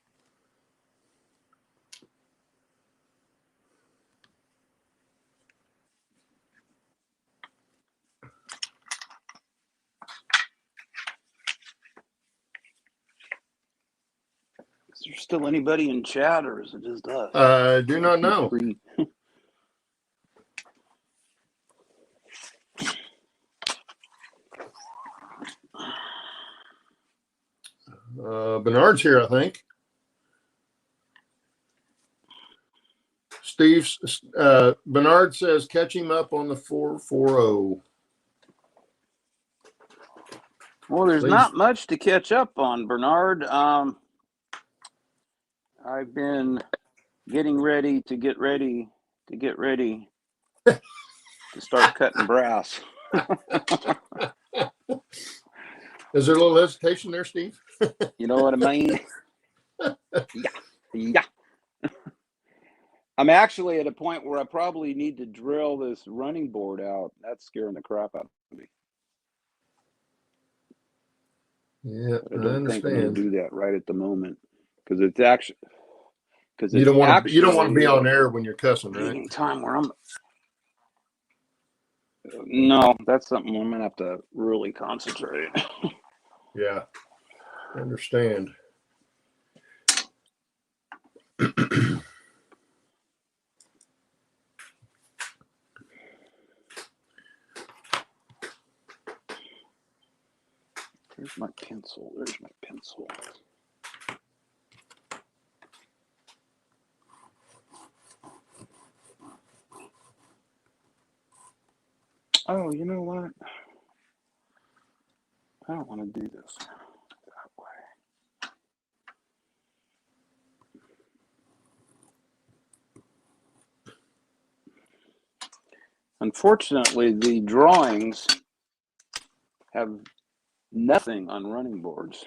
Is there still anybody in chat, or is it just us? I do not know. Bernard's here, I think. Bernard says catch him up on the 440. Well, there's Please. not much to catch up on, Bernard. I've been getting ready to start cutting brass. Is there a little hesitation there, Steve? You know what I mean? Yeah. I'm actually at a point where I probably need to drill this running board out. That's scaring the crap out of me. Yeah, I don't think I'm going to do that right at the moment because it's you don't want to be on air when you're cussing, right? Time where I'm. No, that's something I'm going to have to really concentrate. Yeah, I understand. There's my pencil. Oh, you know what? I don't want to do this that way. Unfortunately, the drawings have Nothing on running boards.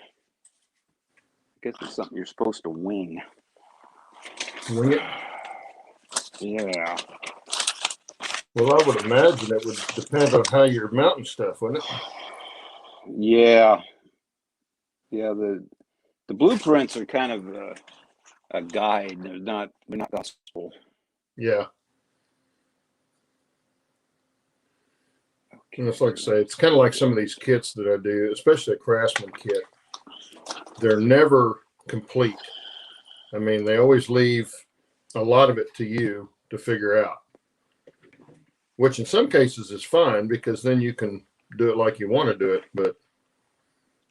I guess it's something you're supposed to wing. Wing it. Yeah. Well, I would imagine it would depend on how you're mounting stuff, wouldn't it? Yeah. Yeah. The blueprints are kind of a guide. They're not gospel. Yeah. And it's like I say, it's kind of like some of these kits that I do, especially a Craftsman kit. They're never complete. I mean, they always leave a lot of it to you to figure out, which in some cases is fine because then you can do it like you want to do it. But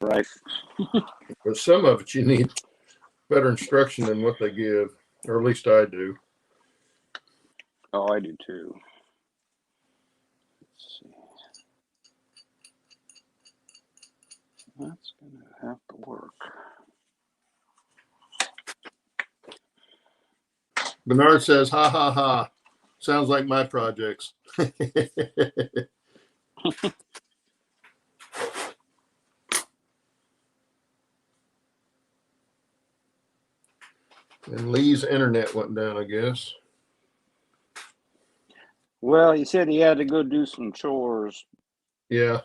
Right. with some of it, you need better instruction than what they give, or at least I do. Oh, I do too. Let's see. That's gonna have to work. Bernard says, ha, ha, ha. Sounds like my projects. And Lee's internet went down, I guess. Well, he said he had to go do some chores, Yeah.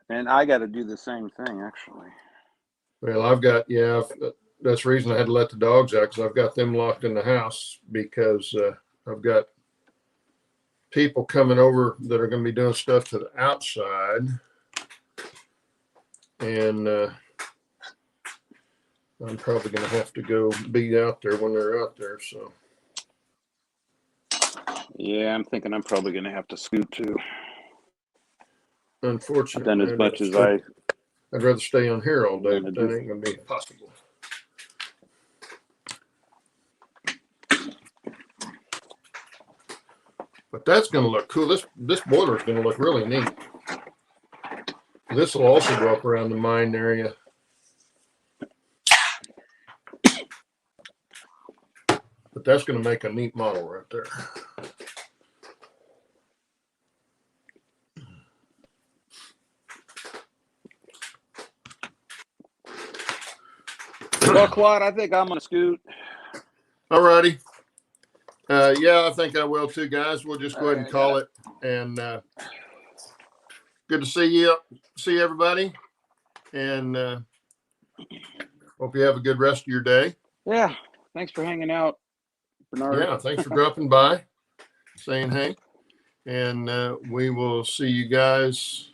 and I got to do the same thing, actually. Well, that's the reason I had to let the dogs out, because I've got them locked in the house because I've got people coming over that are going to be doing stuff to the outside. And I'm probably going to have to go be out there when they're out there. So, Yeah, I'm thinking I'm probably going to have to scoot too. unfortunately, Then as much as I'd rather stay on here all day, but Gonna that do. ain't going to be possible. But that's going to look cool. This boiler is going to look really neat. This will also go up around the mine area. But that's going to make a neat model right there. Well, Claude, I think I'm going to scoot. All righty. Yeah, I think I will too, guys. We'll just go ahead and call it. And good to see you. See everybody. And hope you have a good rest of your day. Yeah, thanks for hanging out, Bernard. Yeah, thanks for dropping by, saying hey. And we will see you guys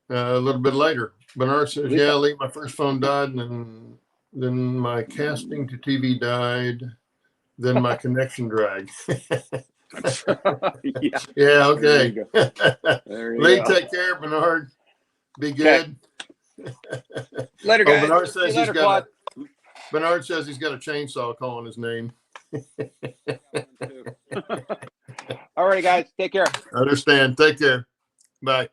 a little bit later. Bernard says, yeah, Lee, my first phone died, and then my casting to TV died. Then my connection dragged. Yeah. Yeah, okay. There you Lee, go. take care, Bernard. Be good. Later, guys. Bernard See you says later, Claude. Bernard says he's got a chainsaw calling his name. All right, guys. Take care. Understand. Take care. Bye.